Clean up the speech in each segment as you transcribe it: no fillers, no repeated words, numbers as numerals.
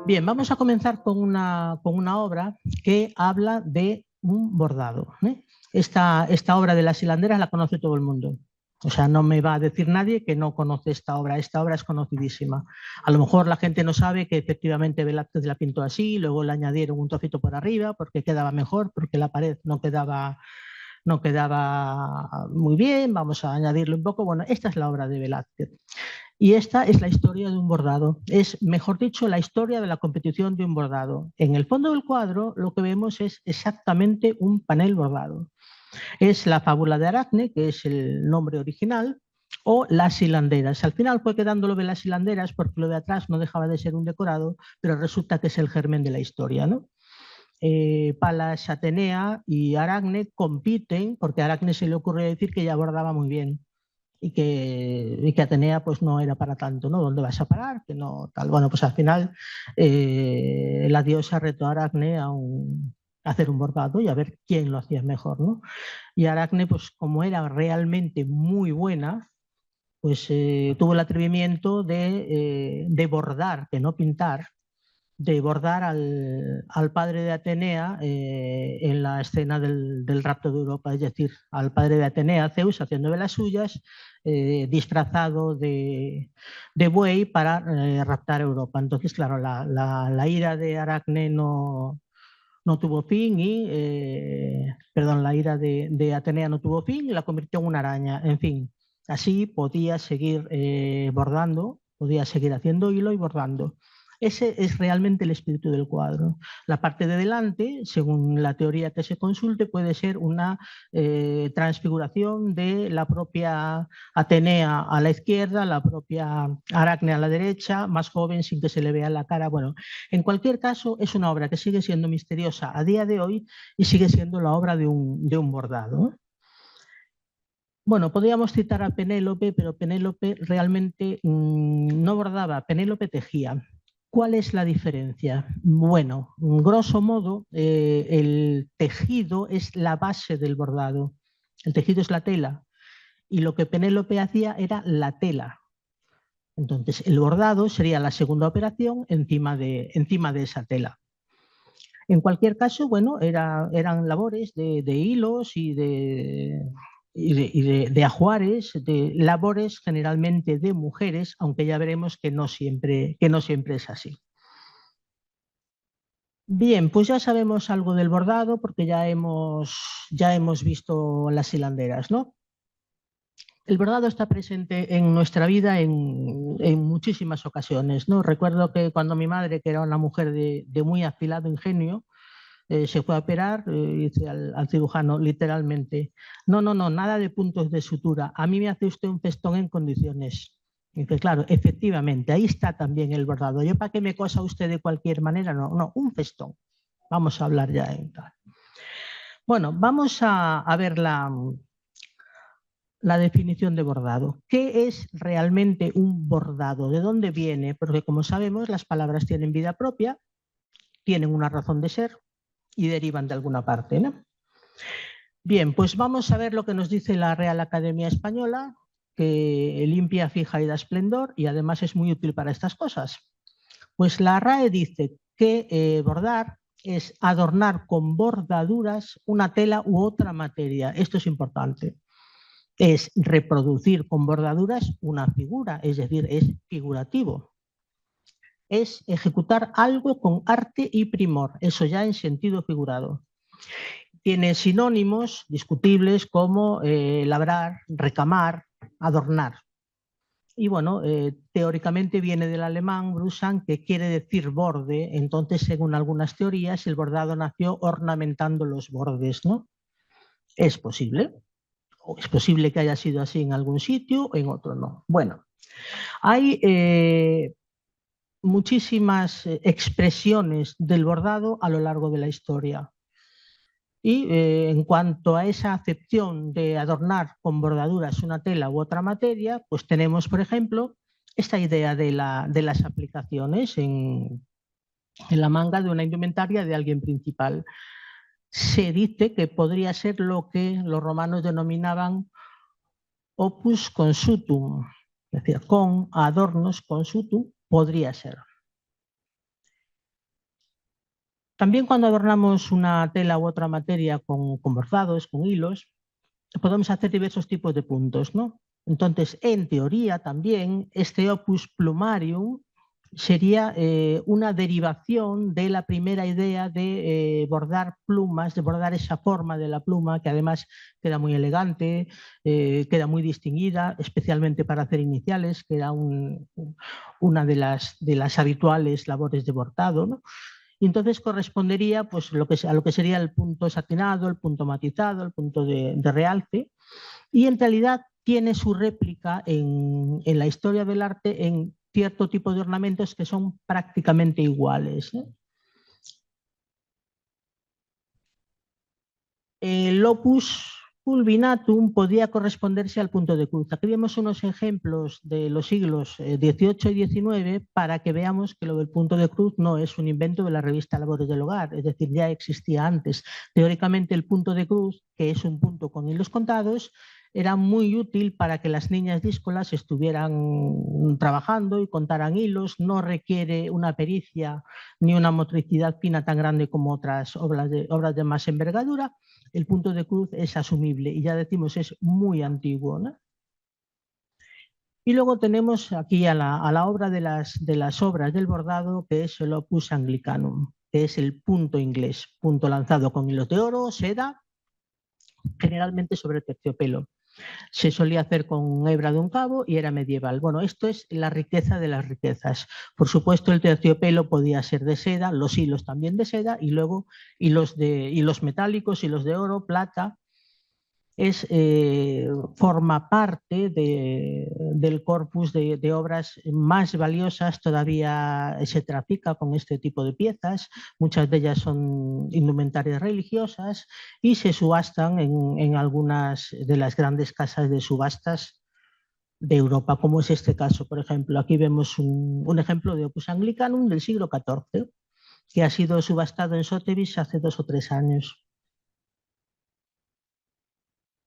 Bien, vamos a comenzar con una obra que habla de un bordado. Esta obra de las hilanderas la conoce todo el mundo. O sea, no me va a decir nadie que no conoce esta obra. Esta obra es conocidísima. A lo mejor la gente no sabe que efectivamente Velázquez la pintó así, luego le añadieron un trocito por arriba porque quedaba mejor, porque la pared no quedaba muy bien, vamos a añadirle un poco. Bueno, esta es la obra de Velázquez. Y esta es la historia de un bordado. Es, mejor dicho, la historia de la competición de un bordado. En el fondo del cuadro lo que vemos es exactamente un panel bordado. Es la fábula de Aracne, que es el nombre original, o las hilanderas. Al final fue quedando lo de las hilanderas porque lo de atrás no dejaba de ser un decorado, pero resulta que es el germen de la historia, ¿no? Palas, Atenea y Aracne compiten, porque a Aracne se le ocurrió decir que ella bordaba muy bien y que Atenea pues no era para tanto, ¿no? ¿Dónde vas a parar? Que no tal. Bueno, pues al final la diosa retó a Aracne a hacer un bordado y a ver quién lo hacía mejor, ¿no? Y Aracne, pues como era realmente muy buena, pues tuvo el atrevimiento de bordar, de no pintar, de bordar al padre de Atenea en la escena del rapto de Europa, es decir, al padre de Atenea, Zeus, haciendo de las suyas, disfrazado de buey para raptar Europa. Entonces, claro, la ira de Aracne no tuvo fin y, perdón, la ira de Atenea no tuvo fin y la convirtió en una araña. En fin, así podía seguir bordando, podía seguir haciendo hilo y bordando. Ese es realmente el espíritu del cuadro. La parte de delante, según la teoría que se consulte, puede ser una transfiguración de la propia Atenea a la izquierda, la propia Aracne a la derecha, más joven sin que se le vea la cara. Bueno, en cualquier caso, es una obra que sigue siendo misteriosa a día de hoy y sigue siendo la obra de un bordado. Bueno, podríamos citar a Penélope, pero Penélope realmente no bordaba, Penélope tejía. ¿Cuál es la diferencia? Bueno, grosso modo, el tejido es la base del bordado. El tejido es la tela. Y lo que Penélope hacía era la tela. Entonces, el bordado sería la segunda operación encima de esa tela. En cualquier caso, bueno, eran labores de hilos y de ajuares, de labores generalmente de mujeres, aunque ya veremos que no siempre es así. Bien, pues ya sabemos algo del bordado porque ya hemos visto las hilanderas, ¿no? El bordado está presente en nuestra vida en muchísimas ocasiones, ¿no? Recuerdo que cuando mi madre, que era una mujer de muy afilado ingenio, se fue a operar, dice al cirujano literalmente, no, nada de puntos de sutura, a mí me hace usted un festón en condiciones. Y dice, claro, efectivamente, ahí está también el bordado. Yo para qué me cosa usted de cualquier manera, no, un festón. Vamos a hablar ya en tal. Bueno, vamos a ver la definición de bordado. ¿Qué es realmente un bordado? ¿De dónde viene? Porque como sabemos, las palabras tienen vida propia, tienen una razón de ser y derivan de alguna parte, ¿no? Bien, pues vamos a ver lo que nos dice la Real Academia Española, que limpia, fija y da esplendor, y además es muy útil para estas cosas. Pues la RAE dice que bordar es adornar con bordaduras una tela u otra materia. Esto es importante. Es reproducir con bordaduras una figura, es decir, es figurativo. Es ejecutar algo con arte y primor, eso ya en sentido figurado. Tiene sinónimos discutibles como labrar, recamar, adornar. Y bueno, teóricamente viene del alemán Brusan, que quiere decir borde. Entonces, según algunas teorías, el bordado nació ornamentando los bordes, ¿no? Es posible. O es posible que haya sido así en algún sitio, en otro no. Bueno, hay muchísimas expresiones del bordado a lo largo de la historia. Y en cuanto a esa acepción de adornar con bordaduras una tela u otra materia, pues tenemos, por ejemplo, esta idea de las aplicaciones en la manga de una indumentaria de alguien principal. Se dice que podría ser lo que los romanos denominaban opus consutum, es decir, con adornos consutum podría ser. También cuando adornamos una tela u otra materia con bordados, con hilos, podemos hacer diversos tipos de puntos, ¿no? Entonces, en teoría también, este opus plumarium sería una derivación de la primera idea de bordar plumas, de bordar esa forma de la pluma, que además queda muy elegante, queda muy distinguida, especialmente para hacer iniciales, que era una de las habituales labores de bordado, ¿no? Y entonces correspondería pues, a lo que sería el punto satinado, el punto matizado, el punto de realce, y en realidad tiene su réplica en la historia del arte en cierto tipo de ornamentos que son prácticamente iguales, ¿eh? El opus fulminatum podía corresponderse al punto de cruz. Aquí vemos unos ejemplos de los siglos XVIII y XIX para que veamos que lo del punto de cruz no es un invento de la revista Labores del Hogar, es decir, ya existía antes. Teóricamente el punto de cruz, que es un punto con hilos contados, era muy útil para que las niñas díscolas estuvieran trabajando y contaran hilos, no requiere una pericia ni una motricidad fina tan grande como otras obras de más envergadura. El punto de cruz es asumible y ya decimos es muy antiguo, ¿no? Y luego tenemos aquí a la obra de las obras del bordado, que es el opus anglicanum, que es el punto inglés, punto lanzado con hilos de oro, seda, generalmente sobre terciopelo. Se solía hacer con hebra de un cabo y era medieval. Bueno, esto es la riqueza de las riquezas. Por supuesto, el terciopelo podía ser de seda, los hilos también de seda, y luego hilos metálicos, hilos de oro, plata. Forma parte del corpus de obras más valiosas, todavía se trafica con este tipo de piezas, muchas de ellas son indumentarias religiosas y se subastan en algunas de las grandes casas de subastas de Europa, como es este caso, por ejemplo. Aquí vemos un ejemplo de Opus Anglicanum del siglo XIV, que ha sido subastado en Sotheby's hace 2 o 3 años.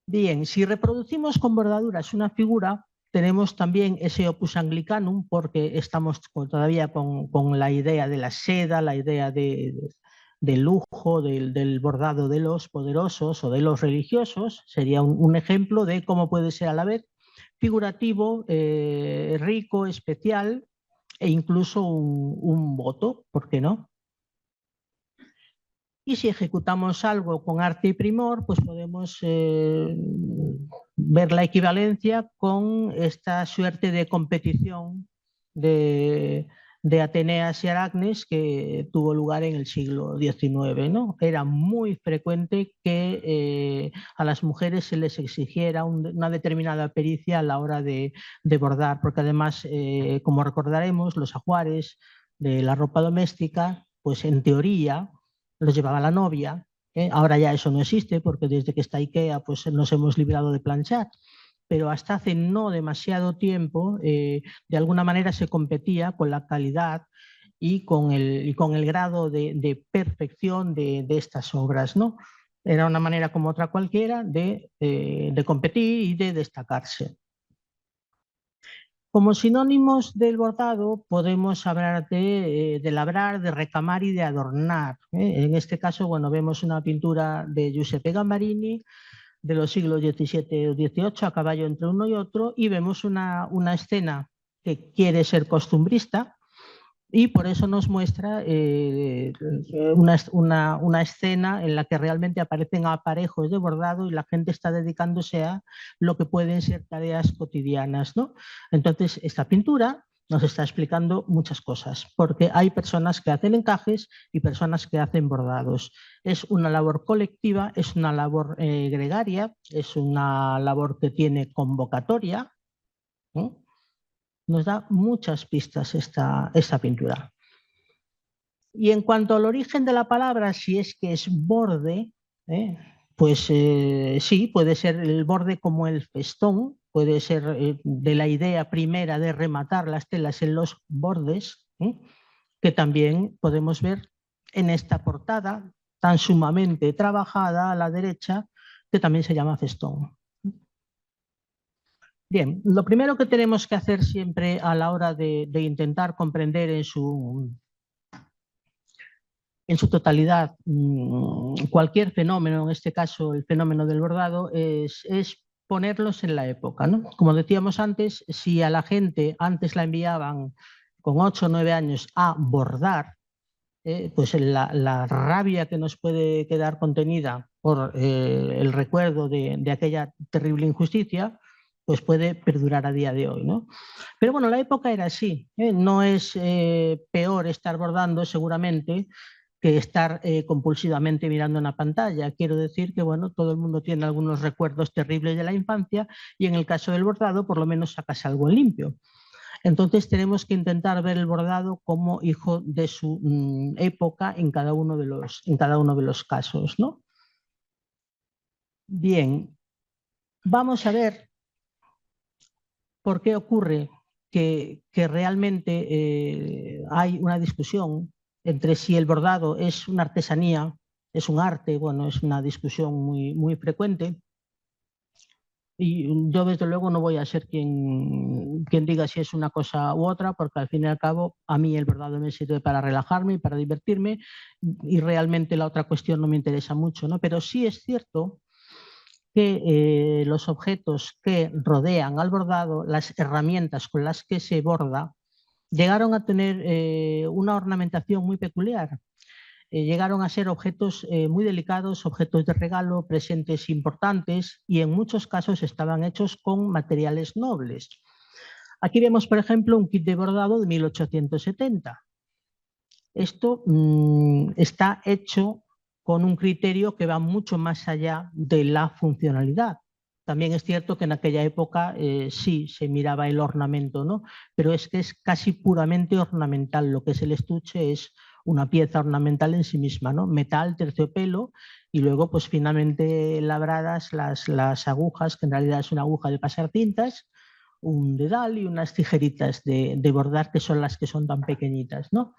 Bien, si reproducimos con bordaduras una figura, tenemos también ese opus anglicanum porque estamos todavía con la idea de la seda, la idea del lujo, del bordado de los poderosos o de los religiosos. Sería un ejemplo de cómo puede ser a la vez figurativo, rico, especial e incluso un voto, ¿por qué no? Y si ejecutamos algo con arte y primor, pues podemos ver la equivalencia con esta suerte de competición de Ateneas y Aracnes que tuvo lugar en el siglo XIX, ¿no? Era muy frecuente que a las mujeres se les exigiera una determinada pericia a la hora de bordar, porque además, como recordaremos, los ajuares de la ropa doméstica, pues en teoría los llevaba la novia. Ahora ya eso no existe porque desde que está IKEA pues nos hemos librado de planchar, pero hasta hace no demasiado tiempo de alguna manera se competía con la calidad y con el grado de perfección de estas obras, ¿no? Era una manera como otra cualquiera de competir y de destacarse. Como sinónimos del bordado podemos hablar de labrar, de recamar y de adornar. En este caso, bueno, vemos una pintura de Giuseppe Gambarini de los siglos XVII o XVIII, a caballo entre uno y otro, y vemos una escena que quiere ser costumbrista, y por eso nos muestra una escena en la que realmente aparecen aparejos de bordado y la gente está dedicándose a lo que pueden ser tareas cotidianas, ¿no? Entonces, esta pintura nos está explicando muchas cosas, porque hay personas que hacen encajes y personas que hacen bordados. Es una labor colectiva, es una labor gregaria, es una labor que tiene convocatoria, ¿no? Nos da muchas pistas esta pintura. Y en cuanto al origen de la palabra, si es que es borde, pues sí, puede ser el borde como el festón, puede ser de la idea primera de rematar las telas en los bordes, que también podemos ver en esta portada tan sumamente trabajada a la derecha, que también se llama festón. Bien, lo primero que tenemos que hacer siempre a la hora de intentar comprender en su totalidad cualquier fenómeno, en este caso el fenómeno del bordado, es ponerlos en la época, ¿no? Como decíamos antes, si a la gente antes la enviaban con 8 o 9 años a bordar, pues la rabia que nos puede quedar contenida por el recuerdo de aquella terrible injusticia, pues puede perdurar a día de hoy, ¿no? Pero bueno, la época era así, no es peor estar bordando seguramente que estar compulsivamente mirando una pantalla. Quiero decir que, bueno, todo el mundo tiene algunos recuerdos terribles de la infancia y en el caso del bordado por lo menos sacas algo en limpio. Entonces tenemos que intentar ver el bordado como hijo de su época en cada uno de los casos, ¿no? Bien, vamos a ver por qué ocurre que realmente hay una discusión entre si el bordado es una artesanía, es un arte. Bueno, es una discusión muy frecuente. Y yo desde luego no voy a ser quien diga si es una cosa u otra, porque al fin y al cabo a mí el bordado me sirve para relajarme y para divertirme, y realmente la otra cuestión no me interesa mucho, ¿no? Pero sí es cierto que los objetos que rodean al bordado, las herramientas con las que se borda, llegaron a tener una ornamentación muy peculiar. Llegaron a ser objetos muy delicados, objetos de regalo, presentes importantes, y en muchos casos estaban hechos con materiales nobles. Aquí vemos, por ejemplo, un kit de bordado de 1870. Esto está hecho con un criterio que va mucho más allá de la funcionalidad. También es cierto que en aquella época sí se miraba el ornamento, ¿no? Pero es que es casi puramente ornamental. Lo que es el estuche es una pieza ornamental en sí misma, ¿no? Metal, terciopelo, y luego pues finamente labradas las agujas, que en realidad es una aguja de pasar tintas, un dedal y unas tijeritas de bordar, que son las que son tan pequeñitas, ¿no?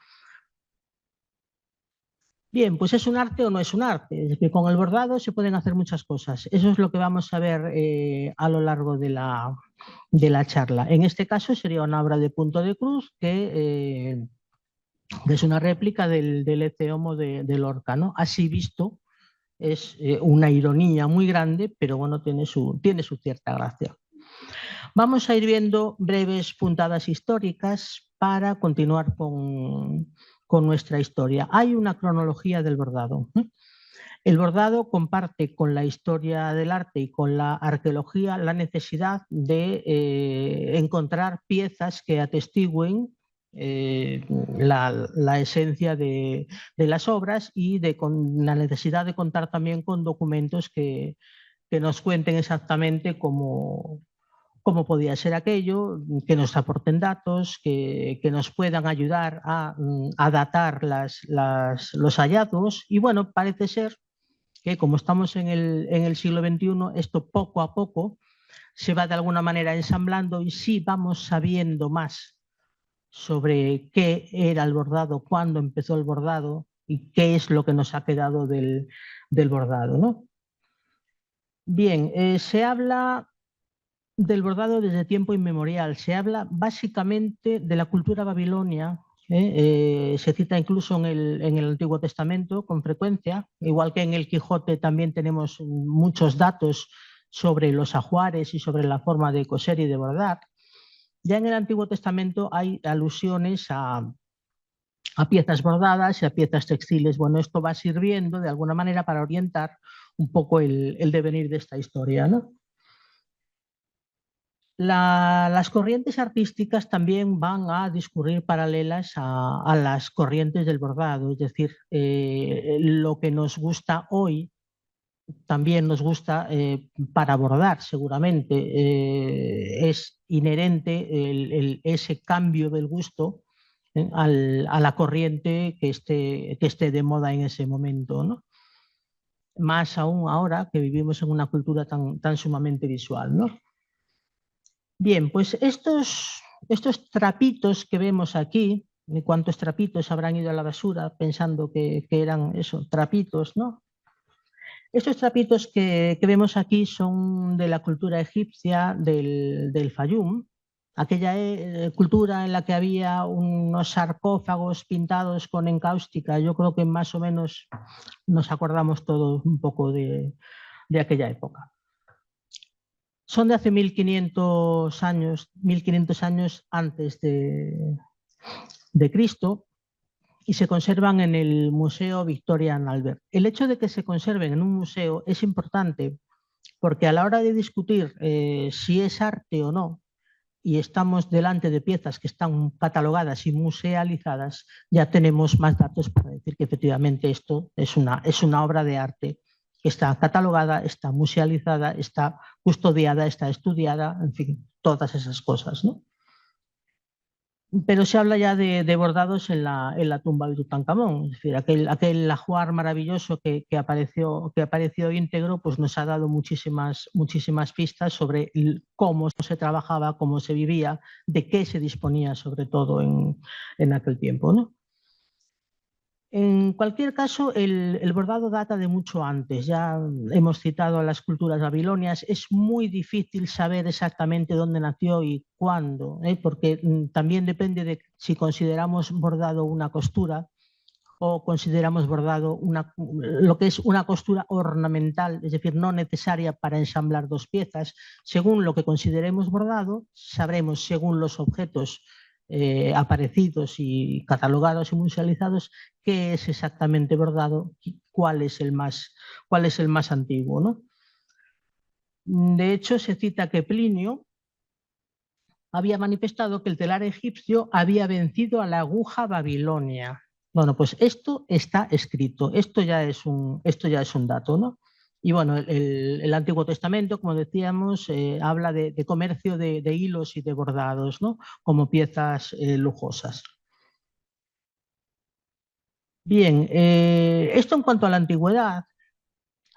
Bien, pues ¿es un arte o no es un arte? Es decir, con el bordado se pueden hacer muchas cosas. Eso es lo que vamos a ver a lo largo de la charla. En este caso sería una obra de punto de cruz que es una réplica del Ecce Homo de Lorca, ¿no? Así visto, es una ironía muy grande, pero bueno, tiene su cierta gracia. Vamos a ir viendo breves puntadas históricas para continuar con nuestra historia. Hay una cronología del bordado. El bordado comparte con la historia del arte y con la arqueología la necesidad de encontrar piezas que atestiguen la esencia de las obras, y con la necesidad de contar también con documentos que nos cuenten exactamente cómo podía ser aquello, que nos aporten datos, que nos puedan ayudar a datar los hallazgos. Y bueno, parece ser que como estamos en el siglo XXI, esto poco a poco se va de alguna manera ensamblando, y sí vamos sabiendo más sobre qué era el bordado, cuándo empezó el bordado y qué es lo que nos ha quedado del bordado, ¿no? Bien, se habla del bordado desde tiempo inmemorial. Se habla básicamente de la cultura babilonia. Se cita incluso en el Antiguo Testamento con frecuencia, igual que en el Quijote también tenemos muchos datos sobre los ajuares y sobre la forma de coser y de bordar. Ya en el Antiguo Testamento hay alusiones a piezas bordadas y a piezas textiles. Bueno, esto va sirviendo de alguna manera para orientar un poco el devenir de esta historia, ¿no? Las corrientes artísticas también van a discurrir paralelas a las corrientes del bordado, es decir, lo que nos gusta hoy también nos gusta para bordar, seguramente. Es inherente ese cambio del gusto a la corriente que esté de moda en ese momento, ¿no? Más aún ahora que vivimos en una cultura tan sumamente visual, ¿no? Bien, pues estos trapitos que vemos aquí, ¿cuántos trapitos habrán ido a la basura pensando que eran eso, trapitos, ¿no? Estos trapitos que vemos aquí son de la cultura egipcia del Fayum. aquella cultura en la que había unos sarcófagos pintados con encáustica. Yo creo que más o menos nos acordamos todos un poco de aquella época. Son de hace 1500 años antes de Cristo, y se conservan en el Museo Victoria and Albert. El hecho de que se conserven en un museo es importante porque a la hora de discutir si es arte o no, y estamos delante de piezas que están catalogadas y musealizadas, ya tenemos más datos para decir que efectivamente esto es una obra de arte que está catalogada, está musealizada, está custodiada, está estudiada, en fin, todas esas cosas, ¿no? Pero se habla ya de bordados en la tumba de Tutankamón, es decir, aquel ajuar maravilloso que apareció íntegro, pues nos ha dado muchísimas pistas sobre cómo se trabajaba, cómo se vivía, de qué se disponía sobre todo en aquel tiempo, ¿no? En cualquier caso, el bordado data de mucho antes. Ya hemos citado a las culturas babilonias. Es muy difícil saber exactamente dónde nació y cuándo, porque también depende de si consideramos bordado una costura o consideramos bordado lo que es una costura ornamental, es decir, no necesaria para ensamblar dos piezas. Según lo que consideremos bordado, sabremos, según los objetos aparecidos y catalogados y musealizados, qué es exactamente bordado y cuál es el más antiguo, ¿no? De hecho, se cita que Plinio había manifestado que el telar egipcio había vencido a la aguja babilonia. Bueno, pues esto está escrito, esto ya es un dato, ¿no? Y bueno, el Antiguo Testamento, como decíamos, habla de comercio de hilos y de bordados, ¿no? Como piezas lujosas. Bien, esto en cuanto a la antigüedad,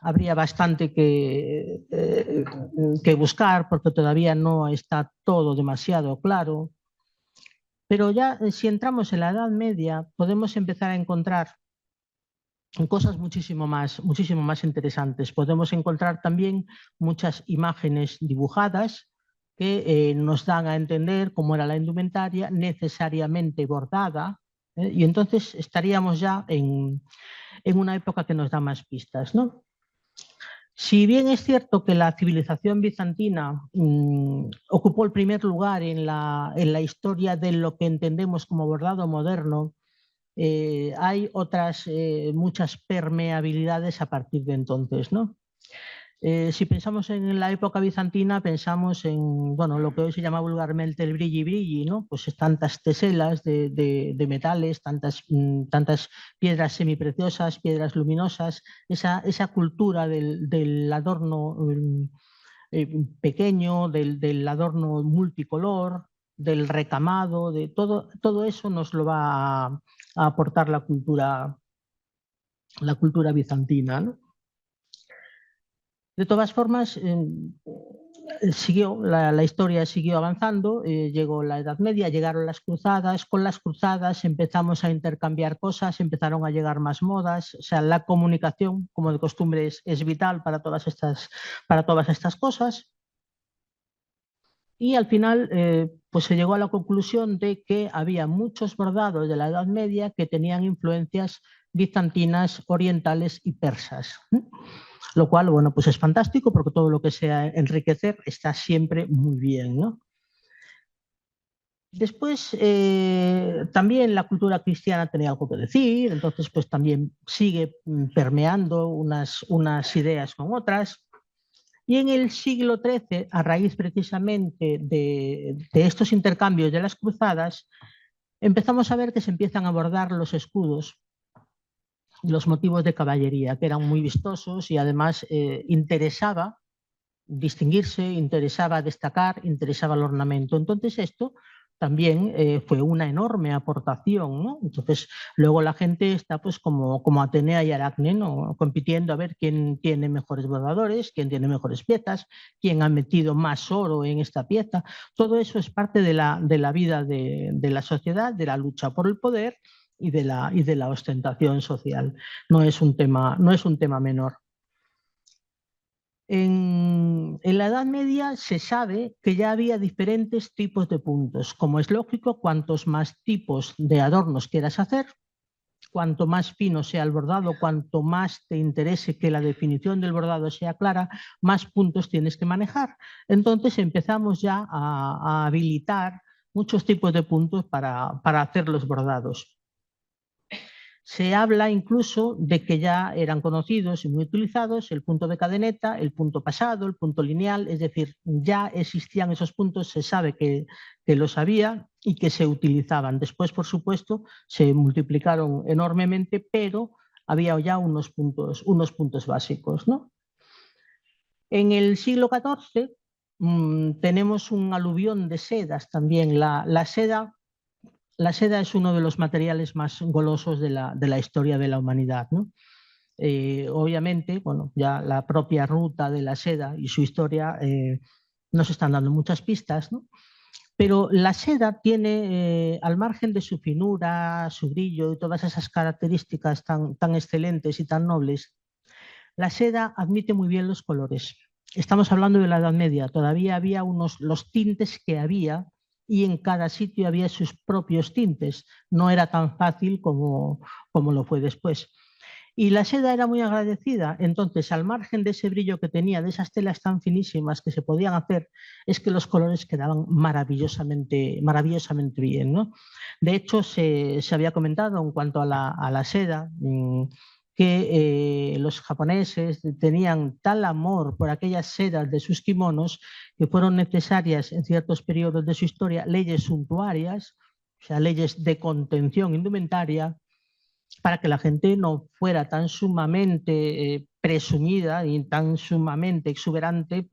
habría bastante que buscar porque todavía no está todo demasiado claro. Pero ya si entramos en la Edad Media podemos empezar a encontrar cosas muchísimo más interesantes. Podemos encontrar también muchas imágenes dibujadas que nos dan a entender cómo era la indumentaria necesariamente bordada, y entonces estaríamos ya en una época que nos da más pistas, ¿no? Si bien es cierto que la civilización bizantina ocupó el primer lugar en la historia de lo que entendemos como bordado moderno, hay otras muchas permeabilidades a partir de entonces, ¿no? Si pensamos en la época bizantina, pensamos en lo que hoy se llama vulgarmente el brilli-brilli, ¿no? Pues tantas teselas de metales, tantas piedras semipreciosas, piedras luminosas, esa cultura del adorno pequeño, del adorno multicolor, del recamado, de todo eso nos lo va a aportar la cultura bizantina, ¿no? De todas formas, la historia siguió avanzando, llegó la Edad Media, llegaron las cruzadas. Con las cruzadas empezamos a intercambiar cosas, empezaron a llegar más modas. O sea, la comunicación, como de costumbre, es vital para todas estas cosas. Y al final pues se llegó a la conclusión de que había muchos bordados de la Edad Media que tenían influencias bizantinas, orientales y persas. Lo cual, bueno, pues es fantástico porque todo lo que sea enriquecer está siempre muy bien, ¿no? Después, también la cultura cristiana tenía algo que decir, entonces pues también sigue permeando unas ideas con otras. Y en el siglo XIII, a raíz precisamente de estos intercambios de las cruzadas, empezamos a ver que se empiezan a bordar los escudos, los motivos de caballería, que eran muy vistosos y además interesaba distinguirse, interesaba destacar, interesaba el ornamento. Entonces esto también fue una enorme aportación, ¿no? Entonces luego la gente está pues como Atenea y Aracne, ¿no? Compitiendo a ver quién tiene mejores bordadores, quién tiene mejores piezas, quién ha metido más oro en esta pieza. Todo eso es parte de la vida de la sociedad, de la lucha por el poder y de la ostentación social. No es un tema menor. En la Edad Media se sabe que ya había diferentes tipos de puntos. Como es lógico, cuantos más tipos de adornos quieras hacer, cuanto más fino sea el bordado, cuanto más te interese que la definición del bordado sea clara, más puntos tienes que manejar. Entonces empezamos ya a habilitar muchos tipos de puntos para hacer los bordados. Se habla incluso de que ya eran conocidos y muy utilizados el punto de cadeneta, el punto pasado, el punto lineal, es decir, ya existían esos puntos, se sabe que los había y que se utilizaban. Después, por supuesto, se multiplicaron enormemente, pero había ya unos puntos básicos, ¿no? En el siglo XIV tenemos un aluvión de sedas también. La seda es uno de los materiales más golosos de la historia de la humanidad, ¿no? Obviamente, bueno, ya la propia ruta de la seda y su historia nos están dando muchas pistas, ¿no? Pero la seda tiene, al margen de su finura, su brillo y todas esas características tan excelentes y tan nobles, la seda admite muy bien los colores. Estamos hablando de la Edad Media, todavía había los tintes que había y en cada sitio había sus propios tintes. No era tan fácil como lo fue después. Y la seda era muy agradecida, entonces al margen de ese brillo que tenía, de esas telas tan finísimas que se podían hacer, es que los colores quedaban maravillosamente bien, ¿no? De hecho, se había comentado en cuanto a la seda, que los japoneses tenían tal amor por aquellas sedas de sus kimonos que fueron necesarias en ciertos periodos de su historia leyes suntuarias, o sea, leyes de contención indumentaria, para que la gente no fuera tan sumamente presumida y tan sumamente exuberante,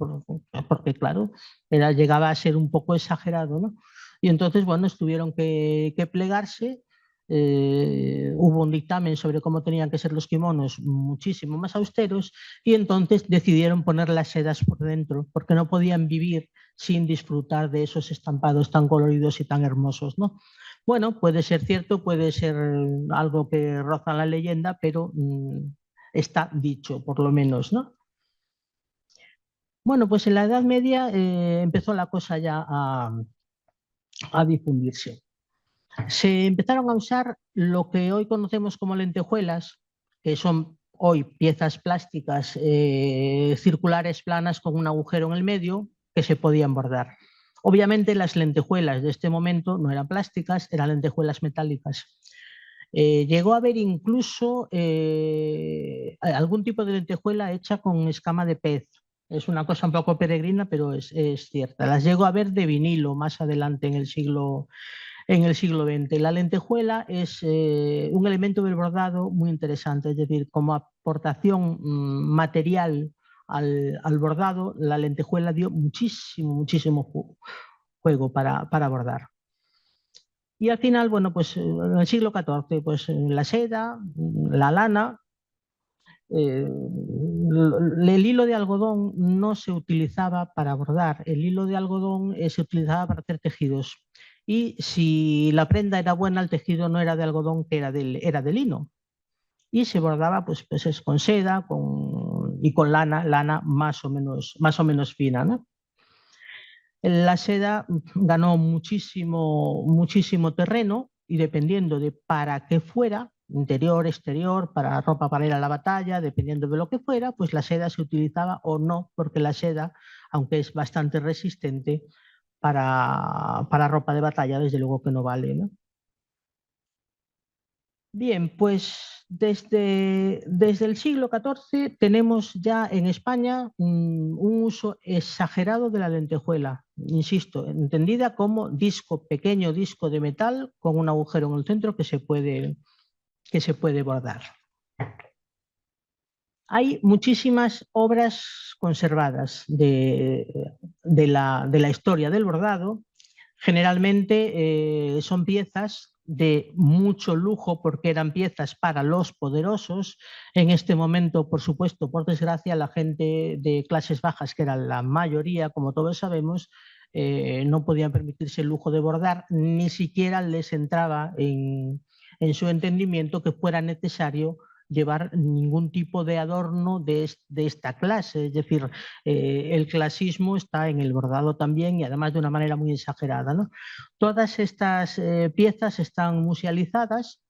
porque claro, llegaba a ser un poco exagerado, ¿no? Y entonces, bueno, tuvieron que plegarse. Hubo un dictamen sobre cómo tenían que ser los kimonos muchísimo más austeros y entonces decidieron poner las sedas por dentro porque no podían vivir sin disfrutar de esos estampados tan coloridos y tan hermosos, ¿no? Bueno, puede ser cierto, puede ser algo que roza la leyenda, pero está dicho por lo menos, ¿no? Bueno, pues en la Edad Media empezó la cosa ya a difundirse. Se empezaron a usar lo que hoy conocemos como lentejuelas, que son hoy piezas plásticas circulares planas con un agujero en el medio que se podían bordar. Obviamente las lentejuelas de este momento no eran plásticas, eran lentejuelas metálicas. Llegó a haber incluso algún tipo de lentejuela hecha con escama de pez. Es una cosa un poco peregrina, pero es cierta. Las llegó a ver de vinilo más adelante en el siglo XX. La lentejuela es un elemento del bordado muy interesante, es decir, como aportación material al bordado, la lentejuela dio muchísimo juego para bordar. Y al final, bueno, pues en el siglo XIV, pues la seda, la lana, el hilo de algodón no se utilizaba para bordar, el hilo de algodón se utilizaba para hacer tejidos. Y si la prenda era buena, el tejido no era de algodón, que era de lino. Y se bordaba pues es con seda y con lana más o menos fina, ¿no? La seda ganó muchísimo terreno y dependiendo de para qué fuera, interior, exterior, para ropa para ir a la batalla, dependiendo de lo que fuera, pues la seda se utilizaba o no, porque la seda, aunque es bastante resistente, para ropa de batalla, desde luego que no vale, ¿no? Bien, pues desde el siglo XIV tenemos ya en España un uso exagerado de la lentejuela, insisto, entendida como pequeño disco de metal con un agujero en el centro que se puede bordar. Hay muchísimas obras conservadas de la historia del bordado. Generalmente son piezas de mucho lujo porque eran piezas para los poderosos. En este momento, por supuesto, por desgracia, la gente de clases bajas, que era la mayoría, como todos sabemos, no podían permitirse el lujo de bordar, ni siquiera les entraba en su entendimiento que fuera necesario llevar ningún tipo de adorno de esta clase. Es decir, el clasismo está en el bordado también y además de una manera muy exagerada, ¿no? Todas estas piezas están musealizadas,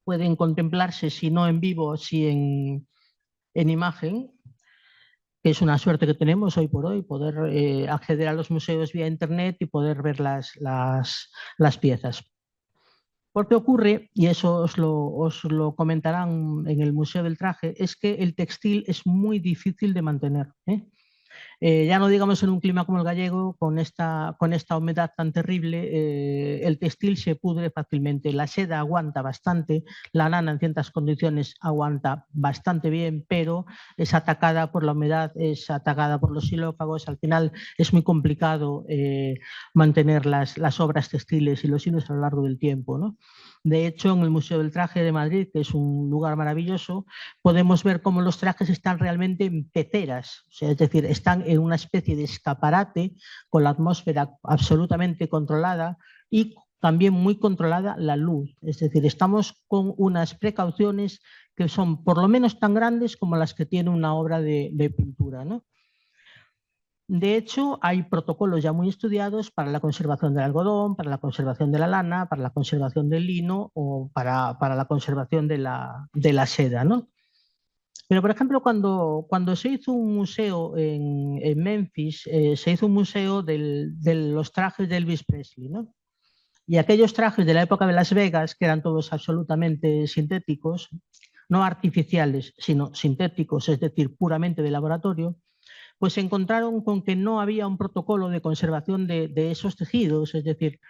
pueden contemplarse, si no en vivo, si en imagen, que es una suerte que tenemos hoy por hoy, poder acceder a los museos vía internet y poder ver las piezas. Porque ocurre, y eso os lo comentarán en el Museo del Traje, es que el textil es muy difícil de mantener, ¿eh? Ya no digamos en un clima como el gallego, con esta humedad tan terrible, el textil se pudre fácilmente. La seda aguanta bastante, la lana en ciertas condiciones aguanta bastante bien, pero es atacada por la humedad, es atacada por los xilófagos. Al final es muy complicado mantener las obras textiles y los hilos a lo largo del tiempo, ¿no? De hecho, en el Museo del Traje de Madrid, que es un lugar maravilloso, podemos ver cómo los trajes están realmente en peceras, o sea, es decir, están en una especie de escaparate con la atmósfera absolutamente controlada y también muy controlada la luz. Es decir, estamos con unas precauciones que son por lo menos tan grandes como las que tiene una obra de pintura, ¿no? De hecho, hay protocolos ya muy estudiados para la conservación del algodón, para la conservación de la lana, para la conservación del lino o para la conservación de la seda, ¿no? Pero, por ejemplo, cuando se hizo un museo en Memphis, se hizo un museo de los trajes de Elvis Presley, ¿no? Y aquellos trajes de la época de Las Vegas, que eran todos absolutamente sintéticos, no artificiales, sino sintéticos, es decir, puramente de laboratorio, pues se encontraron con que no había un protocolo de conservación de esos tejidos, es decir,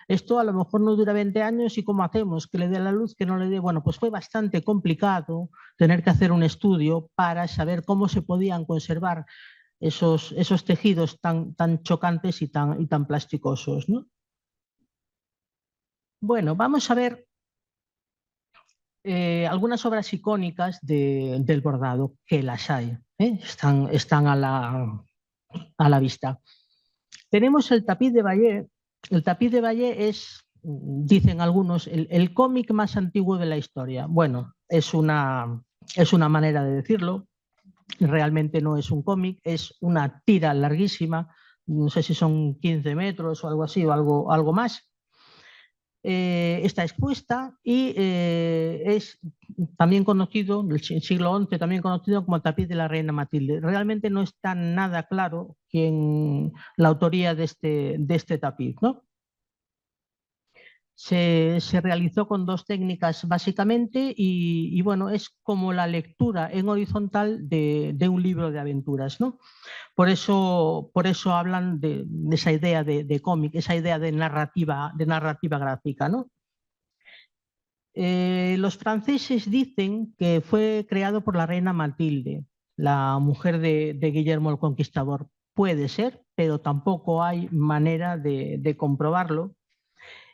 esto a lo mejor no dura 20 años y ¿cómo hacemos? Que le dé la luz, que no le dé. Bueno, pues fue bastante complicado tener que hacer un estudio para saber cómo se podían conservar esos tejidos tan chocantes y tan plasticosos, ¿no? Bueno, vamos a ver algunas obras icónicas del bordado, que las hay, ¿eh? Están a la vista. Tenemos el tapiz de Bayeux. El tapiz de Bayeux es, dicen algunos, el cómic más antiguo de la historia. Bueno, es una manera de decirlo. Realmente no es un cómic, es una tira larguísima. No sé si son 15 metros o algo así, o algo más. Está expuesta y es también conocido, del siglo XI, también conocido como el tapiz de la reina Matilde. Realmente no está nada claro la autoría de este tapiz, ¿no? Se realizó con dos técnicas básicamente y bueno, es como la lectura en horizontal de un libro de aventuras, ¿no? Por eso hablan de esa idea de cómic, esa idea de narrativa gráfica, ¿no? Los franceses dicen que fue creado por la reina Matilde, la mujer de Guillermo el Conquistador. Puede ser, pero tampoco hay manera de comprobarlo,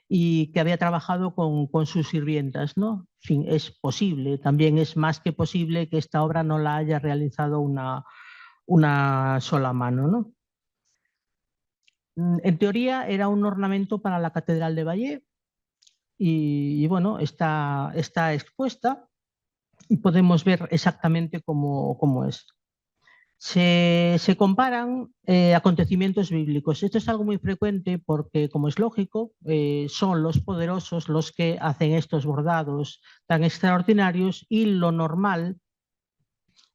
y que había trabajado con sus sirvientas, ¿no? En fin, es posible, también es más que posible que esta obra no la haya realizado una sola mano, ¿no? En teoría era un ornamento para la Catedral de Bayeux y bueno, está expuesta y podemos ver exactamente cómo es. Se comparan acontecimientos bíblicos. Esto es algo muy frecuente porque, como es lógico, son los poderosos los que hacen estos bordados tan extraordinarios y lo normal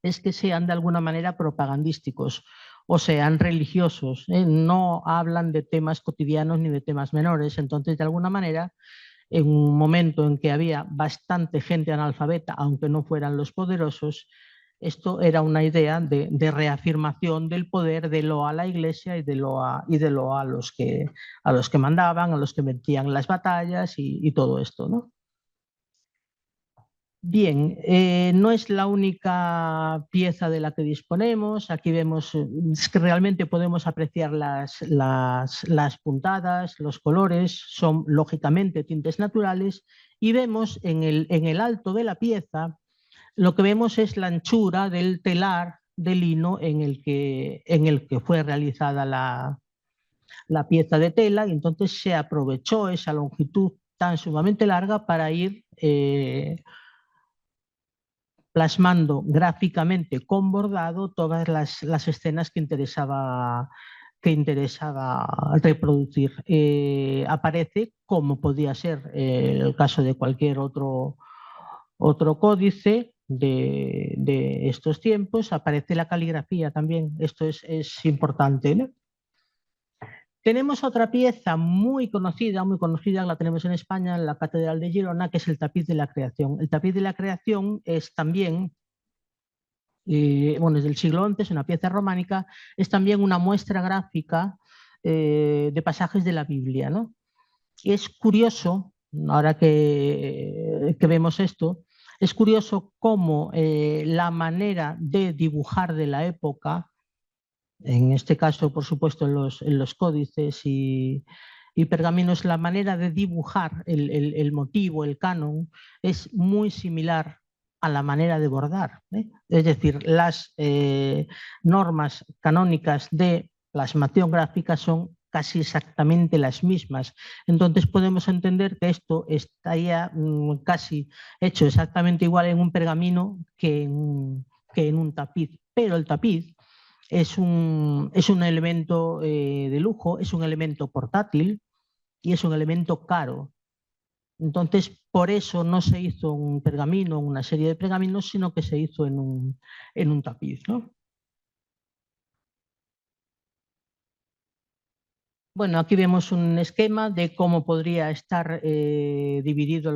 es que sean de alguna manera propagandísticos o sean religiosos. No hablan de temas cotidianos ni de temas menores. Entonces, de alguna manera, en un momento en que había bastante gente analfabeta, aunque no fueran los poderosos, esto era una idea de reafirmación del poder de lo a la Iglesia y de lo a los que mandaban, a los que metían las batallas y todo esto, ¿no? Bien, no es la única pieza de la que disponemos. Aquí vemos es que realmente podemos apreciar las puntadas, los colores, son lógicamente tintes naturales y vemos en el alto de la pieza, lo que vemos es la anchura del telar de lino en el que fue realizada la pieza de tela, y entonces se aprovechó esa longitud tan sumamente larga para ir plasmando gráficamente con bordado todas las escenas que interesaba reproducir. Aparece, como podía ser el caso de cualquier otro códice de estos tiempos, aparece la caligrafía también. Esto es importante, ¿no? Tenemos otra pieza muy conocida, la tenemos en España, en la Catedral de Girona, que es el tapiz de la creación. El tapiz de la creación es también, bueno, es del siglo XI, es una pieza románica, es también una muestra gráfica de pasajes de la Biblia, ¿no? Y es curioso, ahora que vemos esto, es curioso cómo la manera de dibujar de la época, en este caso, por supuesto, en los códices y pergaminos, la manera de dibujar el motivo, el canon, es muy similar a la manera de bordar, ¿eh? Es decir, las normas canónicas de plasmación gráfica son casi exactamente las mismas. Entonces podemos entender que esto estaría casi hecho exactamente igual en un pergamino que en un tapiz, pero el tapiz es un elemento de lujo, es un elemento portátil y es un elemento caro. Entonces, por eso no se hizo un pergamino, una serie de pergaminos, sino que se hizo en un tapiz, ¿no? Bueno, aquí vemos un esquema de cómo podría estar dividido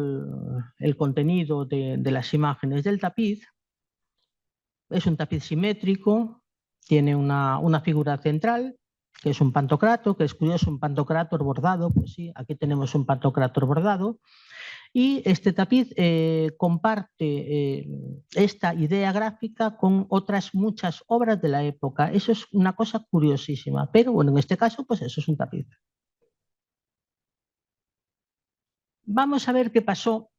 el contenido de las imágenes del tapiz. Es un tapiz simétrico, tiene una figura central, que es un pantocrator, que es curioso, un pantocrator bordado, pues sí, aquí tenemos un pantocrator bordado, y este tapiz comparte esta idea gráfica con otras muchas obras de la época. Eso es una cosa curiosísima, pero bueno, en este caso, pues eso es un tapiz. Vamos a ver qué pasó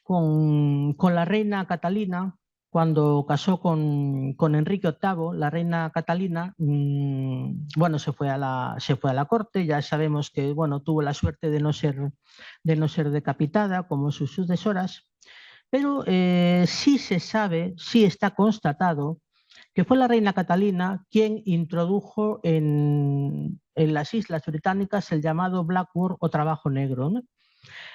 con la reina Catalina cuando casó con Enrique VIII. La reina Catalina, bueno, se fue a la corte. Ya sabemos que, bueno, tuvo la suerte de no ser decapitada como sus sucesoras, pero sí se sabe, sí está constatado que fue la reina Catalina quien introdujo en las Islas Británicas el llamado black work o trabajo negro, ¿no?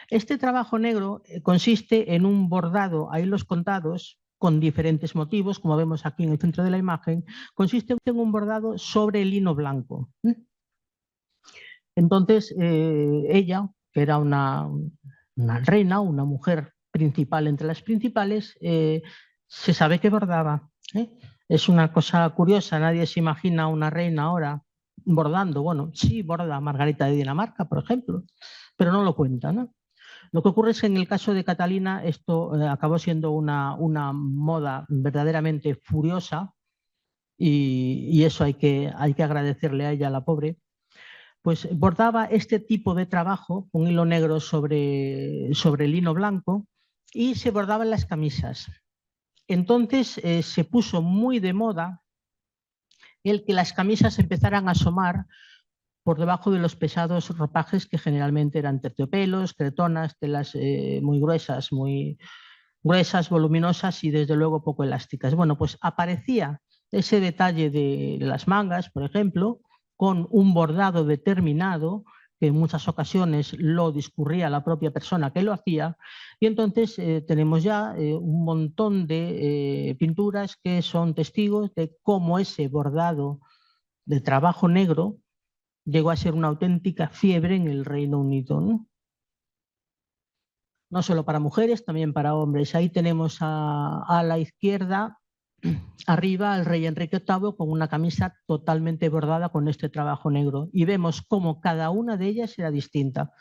Este trabajo negro consiste en un bordado a hilos contados con diferentes motivos, como vemos aquí en el centro de la imagen, consiste en un bordado sobre lino blanco. Entonces, ella, que era una reina, una mujer principal entre las principales, se sabe que bordaba. Es una cosa curiosa, nadie se imagina a una reina ahora bordando. Bueno, sí borda Margarita de Dinamarca, por ejemplo, pero no lo cuenta, ¿no? Lo que ocurre es que en el caso de Catalina esto acabó siendo una moda verdaderamente furiosa y eso hay que agradecerle a ella, la pobre. Pues bordaba este tipo de trabajo con hilo negro sobre lino blanco y se bordaban las camisas. Entonces se puso muy de moda el que las camisas empezaran a asomar por debajo de los pesados ropajes que generalmente eran terciopelos, cretonas, telas muy gruesas, voluminosas y desde luego poco elásticas. Bueno, pues aparecía ese detalle de las mangas, por ejemplo, con un bordado determinado, que en muchas ocasiones lo discurría la propia persona que lo hacía, y entonces tenemos ya un montón de pinturas que son testigos de cómo ese bordado de trabajo negro llegó a ser una auténtica fiebre en el Reino Unido, ¿no? No solo para mujeres, también para hombres. Ahí tenemos a la izquierda, arriba, al rey Enrique VIII con una camisa totalmente bordada con este trabajo negro. Y vemos cómo cada una de ellas era distinta.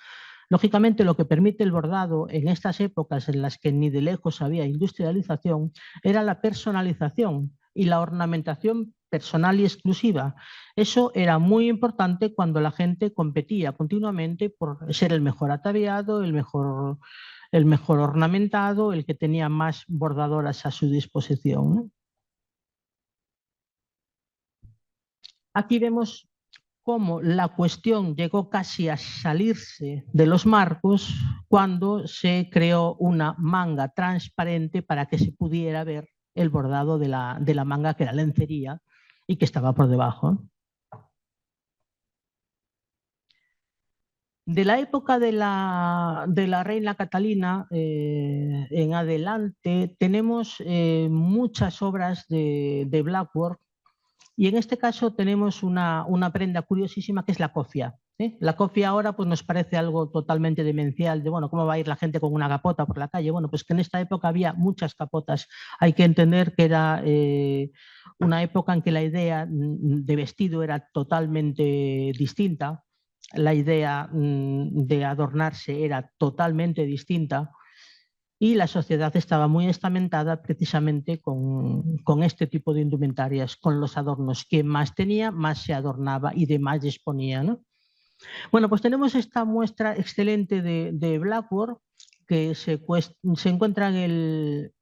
Lógicamente, lo que permite el bordado en estas épocas en las que ni de lejos había industrialización era la personalización y la ornamentación personal y exclusiva. Eso era muy importante cuando la gente competía continuamente por ser el mejor ataviado, el mejor ornamentado, el que tenía más bordadoras a su disposición, ¿no? Aquí vemos cómo la cuestión llegó casi a salirse de los marcos cuando se creó una manga transparente para que se pudiera ver el bordado de la manga, que era lencería y que estaba por debajo. De la época de la reina Catalina en adelante tenemos muchas obras de blackwork, y en este caso tenemos una prenda curiosísima que es la cofia. La cofia ahora pues nos parece algo totalmente demencial, de bueno, ¿cómo va a ir la gente con una capota por la calle? Bueno, pues que en esta época había muchas capotas. Hay que entender que era una época en que la idea de vestido era totalmente distinta. La idea de adornarse era totalmente distinta y la sociedad estaba muy estamentada precisamente con este tipo de indumentarias, con los adornos. Quien más tenía, más se adornaba y de más disponía, ¿no? Bueno, pues tenemos esta muestra excelente de blackwork que se encuentra en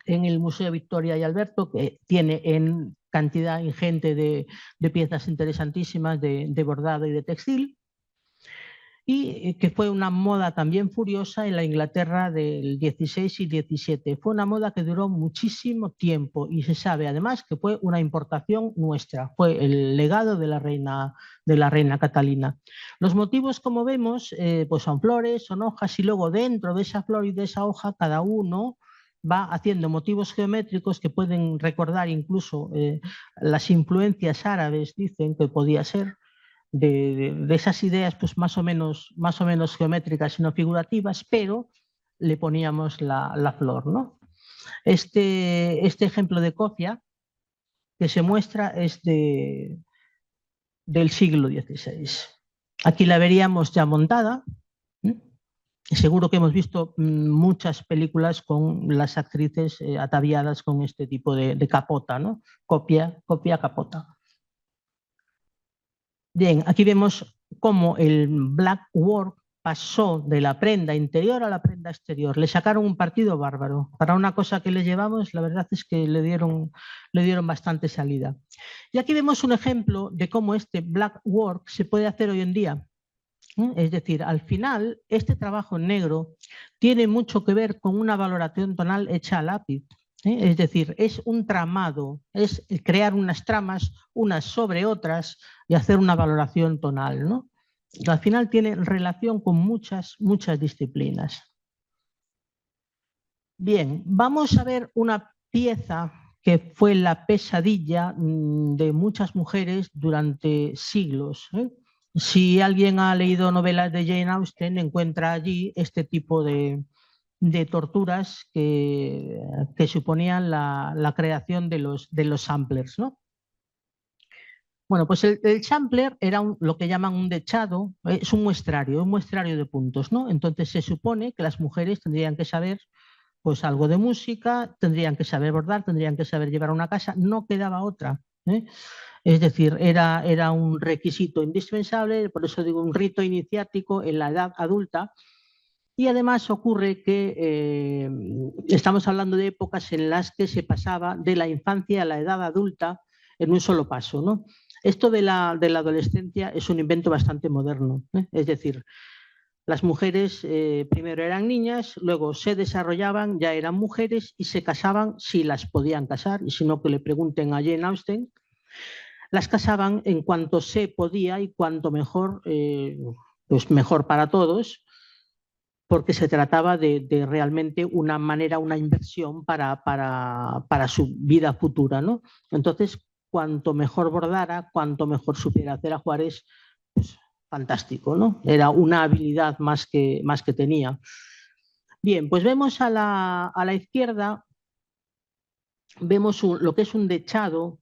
el Museo Victoria y Alberto, que tiene en cantidad ingente de piezas interesantísimas de bordado y de textil, y que fue una moda también furiosa en la Inglaterra del 16 y 17. Fue una moda que duró muchísimo tiempo y se sabe además que fue una importación nuestra, fue el legado de la reina Catalina. Los motivos, como vemos, pues son flores, son hojas, y luego dentro de esa flor y de esa hoja cada uno va haciendo motivos geométricos que pueden recordar incluso las influencias árabes, dicen que podía ser, de esas ideas pues más o menos geométricas y no figurativas, pero le poníamos la flor, ¿no? Este ejemplo de cofia que se muestra es del siglo XVI. Aquí la veríamos ya montada. Seguro que hemos visto muchas películas con las actrices ataviadas con este tipo de capota, ¿no? Copia, capota. Bien, aquí vemos cómo el blackwork pasó de la prenda interior a la prenda exterior. Le sacaron un partido bárbaro. Para una cosa que le llevamos, la verdad es que le dieron bastante salida. Y aquí vemos un ejemplo de cómo este blackwork se puede hacer hoy en día. Es decir, al final, este trabajo en negro tiene mucho que ver con una valoración tonal hecha a lápiz. Es decir, es un tramado, es crear unas tramas unas sobre otras y hacer una valoración tonal, ¿no? Al final tiene relación con muchas disciplinas. Bien, vamos a ver una pieza que fue la pesadilla de muchas mujeres durante siglos. Si alguien ha leído novelas de Jane Austen, encuentra allí este tipo de torturas que suponían la creación de los samplers, ¿no? Bueno, pues el sampler era lo que llaman un dechado, es un muestrario de puntos, ¿no? Entonces se supone que las mujeres tendrían que saber pues algo de música, tendrían que saber bordar, tendrían que saber llevar una casa, no quedaba otra, ¿eh? Es decir, era un requisito indispensable, por eso digo un rito iniciático en la edad adulta. Y además ocurre que estamos hablando de épocas en las que se pasaba de la infancia a la edad adulta en un solo paso, ¿no? Esto de la adolescencia es un invento bastante moderno, ¿eh? Es decir, las mujeres primero eran niñas, luego se desarrollaban, ya eran mujeres y se casaban si las podían casar, y si no que le pregunten a Jane Austen. Las casaban en cuanto se podía y cuanto mejor, pues mejor para todos, porque se trataba de realmente una manera, una inversión para su vida futura, ¿no? Entonces, cuanto mejor bordara, cuanto mejor supiera hacer ajuares, pues fantástico, ¿no? Era una habilidad más que tenía. Bien, pues vemos a la izquierda, vemos lo que es un dechado,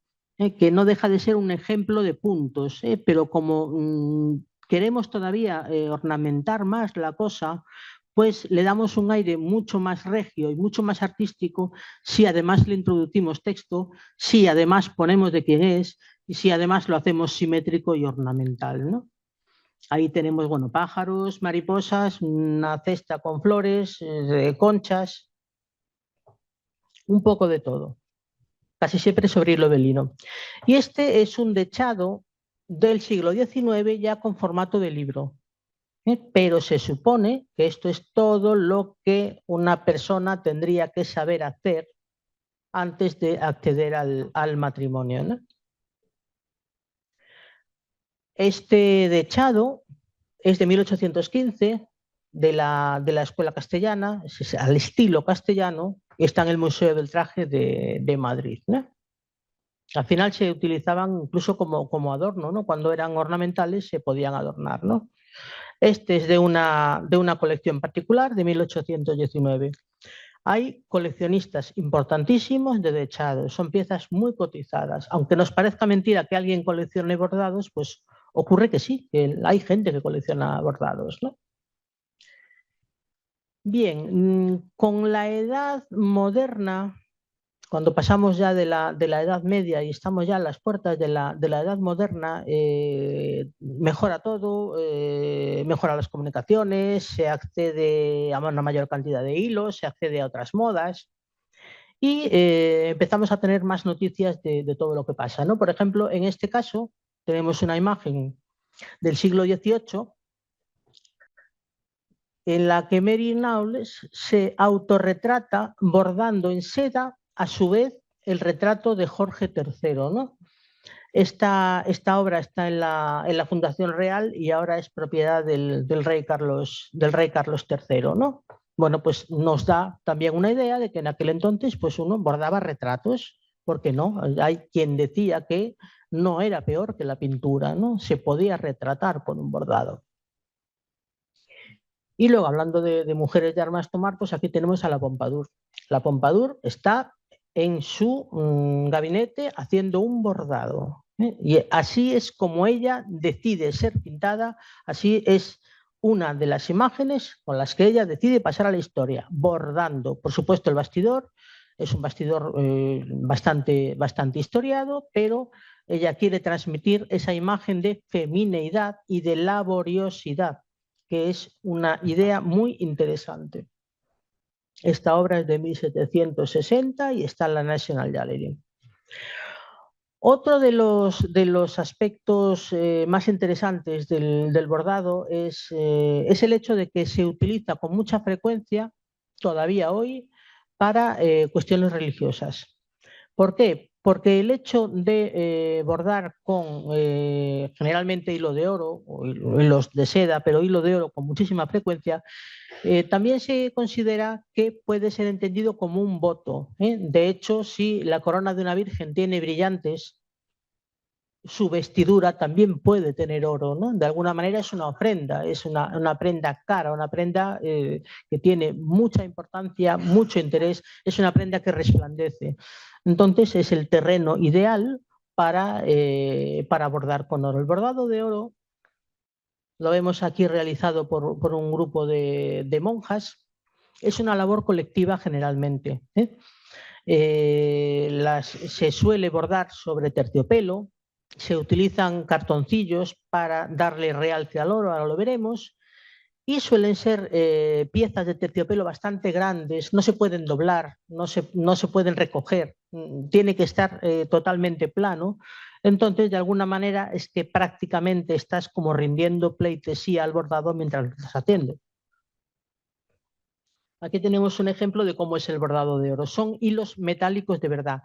que no deja de ser un ejemplo de puntos, pero como queremos todavía ornamentar más la cosa, pues le damos un aire mucho más regio y mucho más artístico si además le introducimos texto, si además ponemos de quién es y si además lo hacemos simétrico y ornamental, ¿no? Ahí tenemos, bueno, pájaros, mariposas, una cesta con flores, conchas, un poco de todo. Casi siempre sobre hilo de lino. Y este es un dechado del siglo XIX ya con formato de libro. Pero se supone que esto es todo lo que una persona tendría que saber hacer antes de acceder al matrimonio, ¿no? Este dechado es de 1815, de la Escuela Castellana, es al estilo castellano, y está en el Museo del Traje de Madrid, ¿no? Al final se utilizaban incluso como adorno, ¿no? Cuando eran ornamentales se podían adornar, ¿no? Este es de una colección particular de 1819. Hay coleccionistas importantísimos de dechados, son piezas muy cotizadas. Aunque nos parezca mentira que alguien coleccione bordados, pues ocurre que sí, que hay gente que colecciona bordados, ¿no? Bien, con la edad moderna, cuando pasamos ya de la Edad Media y estamos ya a las puertas de la Edad Moderna, mejora todo, mejora las comunicaciones, se accede a una mayor cantidad de hilos, se accede a otras modas y empezamos a tener más noticias de todo lo que pasa, ¿no? Por ejemplo, en este caso tenemos una imagen del siglo XVIII en la que Mary Knowles se autorretrata bordando en seda, a su vez, el retrato de Jorge III, ¿no? Esta obra está en la Fundación Real y ahora es propiedad del rey Carlos III, ¿no? Bueno, pues nos da también una idea de que en aquel entonces pues uno bordaba retratos, porque no, hay quien decía que no era peor que la pintura, ¿no? Se podía retratar con un bordado. Y luego, hablando de mujeres de armas tomar, pues aquí tenemos a la Pompadour. La Pompadour está en su gabinete haciendo un bordado. Y así es como ella decide ser pintada, así es una de las imágenes con las que ella decide pasar a la historia, bordando. Por supuesto, el bastidor es un bastidor bastante historiado, pero ella quiere transmitir esa imagen de femineidad y de laboriosidad, que es una idea muy interesante. Esta obra es de 1760 y está en la National Gallery. Otro de los aspectos más interesantes del bordado es el hecho de que se utiliza con mucha frecuencia, todavía hoy, para cuestiones religiosas. ¿Por qué? Porque el hecho de bordar con generalmente hilo de oro o hilos de seda, pero hilo de oro con muchísima frecuencia, también se considera que puede ser entendido como un voto. De hecho, si la corona de una virgen tiene brillantes, su vestidura también puede tener oro, ¿no? De alguna manera es una ofrenda, es una prenda cara, una prenda que tiene mucha importancia, mucho interés, es una prenda que resplandece. Entonces es el terreno ideal para bordar con oro. El bordado de oro lo vemos aquí realizado por un grupo de monjas. Es una labor colectiva generalmente. Se suele bordar sobre terciopelo, se utilizan cartoncillos para darle realce al oro, ahora lo veremos, y suelen ser piezas de terciopelo bastante grandes, no se pueden doblar, no se pueden recoger, tiene que estar totalmente plano. Entonces, de alguna manera, es que prácticamente estás como rindiendo pleitesía al bordado mientras lo estás haciendo. Aquí tenemos un ejemplo de cómo es el bordado de oro. Son hilos metálicos de verdad.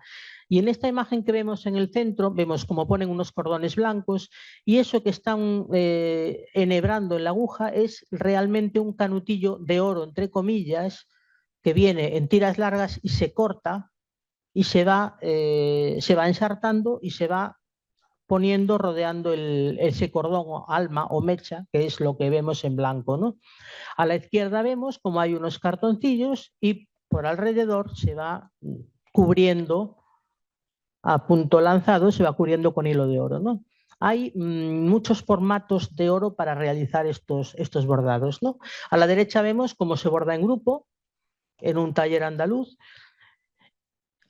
Y en esta imagen que vemos en el centro, vemos cómo ponen unos cordones blancos y eso que están enhebrando en la aguja es realmente un canutillo de oro, entre comillas, que viene en tiras largas y se corta y se va ensartando y se va poniendo, rodeando ese cordón o alma o mecha, que es lo que vemos en blanco, ¿no? A la izquierda vemos como hay unos cartoncillos y por alrededor se va cubriendo, a punto lanzado, se va cubriendo con hilo de oro, ¿no? Hay muchos formatos de oro para realizar estos bordados, ¿no? A la derecha vemos cómo se borda en grupo en un taller andaluz.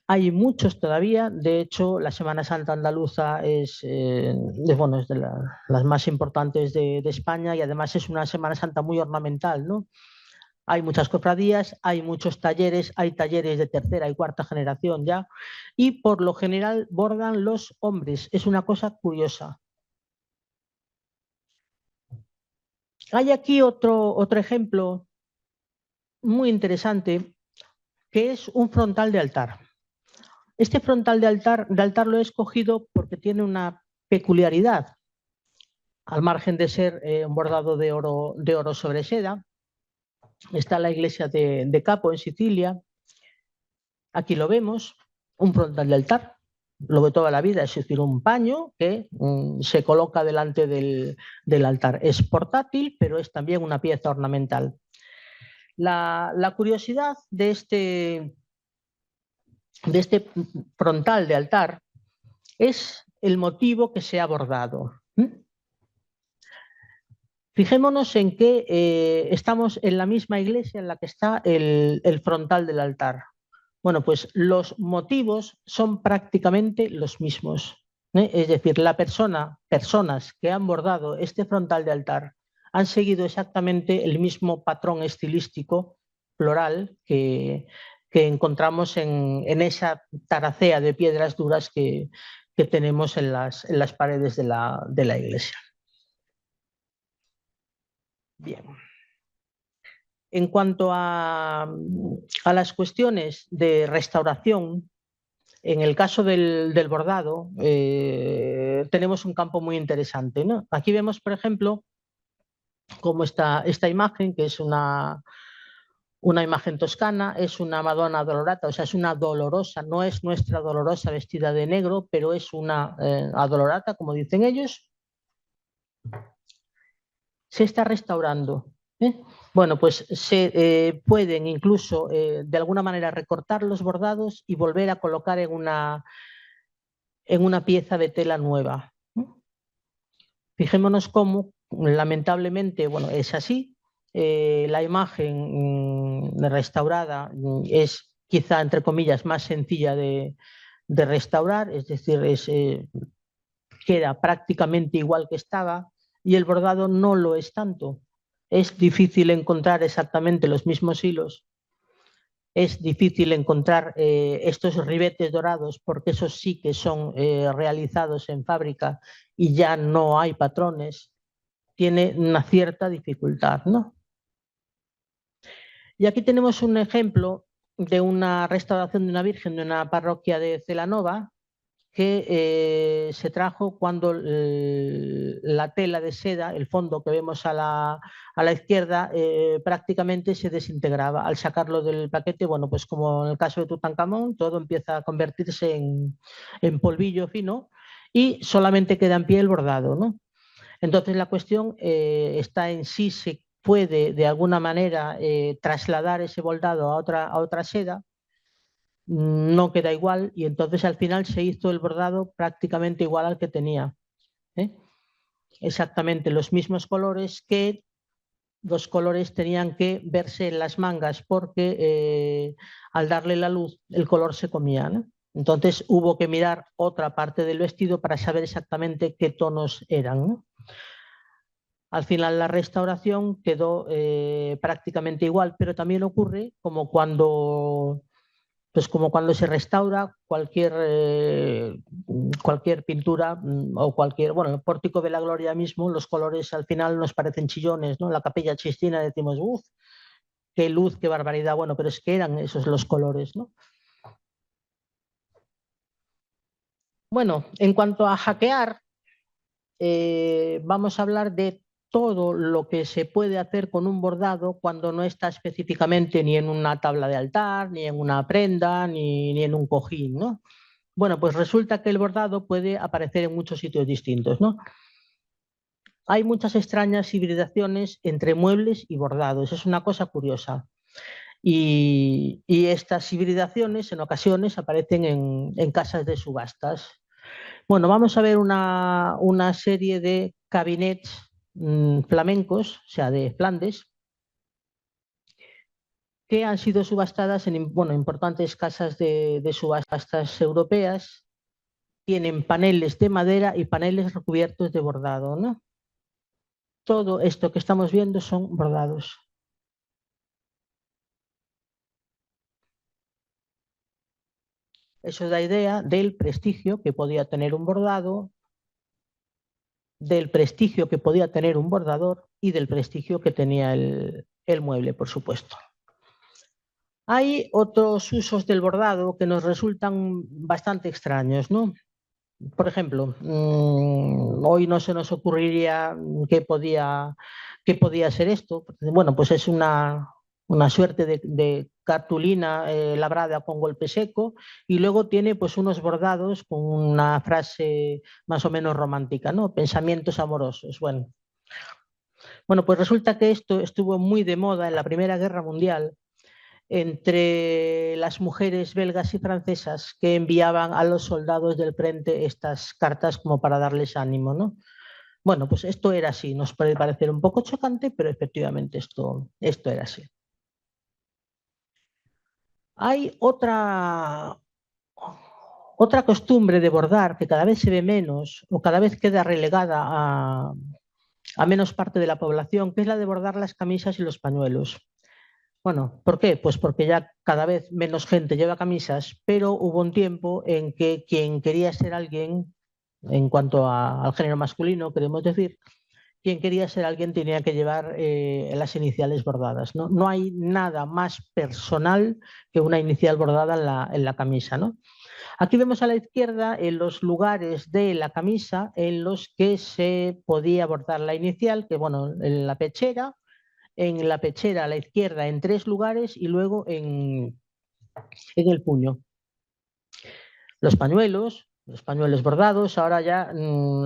Hay muchos todavía, de hecho la Semana Santa andaluza es de las más importantes de España y además es una Semana Santa muy ornamental, ¿no? Hay muchas cofradías, hay muchos talleres, hay talleres de tercera y cuarta generación ya, y por lo general bordan los hombres. Es una cosa curiosa. Hay aquí otro ejemplo muy interesante, que es un frontal de altar. Este frontal de altar lo he escogido porque tiene una peculiaridad, al margen de ser un bordado de oro sobre seda. Está la iglesia de Capo, en Sicilia. Aquí lo vemos, un frontal de altar, lo de toda la vida, es decir, un paño que se coloca delante del altar. Es portátil, pero es también una pieza ornamental. La curiosidad de este frontal de altar es el motivo que se ha bordado. Fijémonos en que estamos en la misma iglesia en la que está el frontal del altar. Bueno, pues los motivos son prácticamente los mismos. Es decir, personas que han bordado este frontal de altar han seguido exactamente el mismo patrón estilístico floral que encontramos en esa taracea de piedras duras que tenemos en las paredes de la iglesia. Bien. En cuanto a las cuestiones de restauración, en el caso del bordado, tenemos un campo muy interesante, ¿no? Aquí vemos, por ejemplo, cómo esta imagen, que es una imagen toscana, es una Madonna Dolorata, o sea, es una dolorosa, no es nuestra Dolorosa vestida de negro, pero es una adolorata, como dicen ellos. Se está restaurando. Bueno, pues se pueden incluso de alguna manera recortar los bordados y volver a colocar en una pieza de tela nueva. Fijémonos cómo, lamentablemente, bueno, es así. La imagen restaurada es quizá, entre comillas, más sencilla de restaurar, es decir, queda prácticamente igual que estaba, y el bordado no lo es tanto. Es difícil encontrar exactamente los mismos hilos, es difícil encontrar estos ribetes dorados porque esos sí que son realizados en fábrica y ya no hay patrones. Tiene una cierta dificultad, ¿no? Y aquí tenemos un ejemplo de una restauración de una virgen de una parroquia de Celanova, que se trajo cuando la tela de seda, el fondo que vemos a la izquierda, prácticamente se desintegraba. Al sacarlo del paquete, bueno, pues como en el caso de Tutankamón, todo empieza a convertirse en polvillo fino y solamente queda en pie el bordado, ¿no? Entonces la cuestión está en si se puede de alguna manera trasladar ese bordado a otra seda. No queda igual y entonces al final se hizo el bordado prácticamente igual al que tenía. Exactamente los mismos colores, que los colores tenían que verse en las mangas porque al darle la luz el color se comía, ¿no? Entonces hubo que mirar otra parte del vestido para saber exactamente qué tonos eran, ¿no? Al final la restauración quedó prácticamente igual, pero también ocurre como cuando se restaura cualquier pintura o bueno, el Pórtico de la Gloria mismo, los colores al final nos parecen chillones, ¿no? La Capilla Sistina decimos, uff, qué luz, qué barbaridad, bueno, pero es que eran esos los colores, ¿no? Bueno, en cuanto a hackear, vamos a hablar de todo lo que se puede hacer con un bordado cuando no está específicamente ni en una tabla de altar, ni en una prenda, ni en un cojín, ¿no? Bueno, pues resulta que el bordado puede aparecer en muchos sitios distintos, ¿no? Hay muchas extrañas hibridaciones entre muebles y bordados, es una cosa curiosa. Y estas hibridaciones en ocasiones aparecen en casas de subastas. Bueno, vamos a ver una serie de cabinets flamencos, o sea, de Flandes, que han sido subastadas en bueno, importantes casas de subastas europeas. Tienen paneles de madera y paneles recubiertos de bordado, ¿no? Todo esto que estamos viendo son bordados. Eso da idea del prestigio que podía tener un bordado del prestigio que podía tener un bordador y del prestigio que tenía el mueble, por supuesto. Hay otros usos del bordado que nos resultan bastante extraños, ¿no? Por ejemplo, hoy no se nos ocurriría qué podía ser esto. Bueno, pues es una suerte de cartulina labrada con golpe seco y luego tiene pues unos bordados con una frase más o menos romántica, ¿no? Pensamientos amorosos. Bueno, pues resulta que esto estuvo muy de moda en la Primera Guerra Mundial entre las mujeres belgas y francesas que enviaban a los soldados del frente estas cartas como para darles ánimo, ¿no? Bueno, pues esto era así, nos puede parecer un poco chocante, pero efectivamente esto era así. Hay otra costumbre de bordar que cada vez se ve menos o cada vez queda relegada a menos parte de la población, que es la de bordar las camisas y los pañuelos. Bueno, ¿por qué? Pues porque ya cada vez menos gente lleva camisas, pero hubo un tiempo en que quien quería ser alguien, en cuanto al género masculino, queremos decir, quien quería ser alguien tenía que llevar las iniciales bordadas, ¿no? No hay nada más personal que una inicial bordada en la camisa, ¿no? Aquí vemos a la izquierda en los lugares de la camisa en los que se podía bordar la inicial, que bueno, en la pechera a la izquierda en 3 lugares y luego en el puño. Los pañuelos bordados, ahora ya,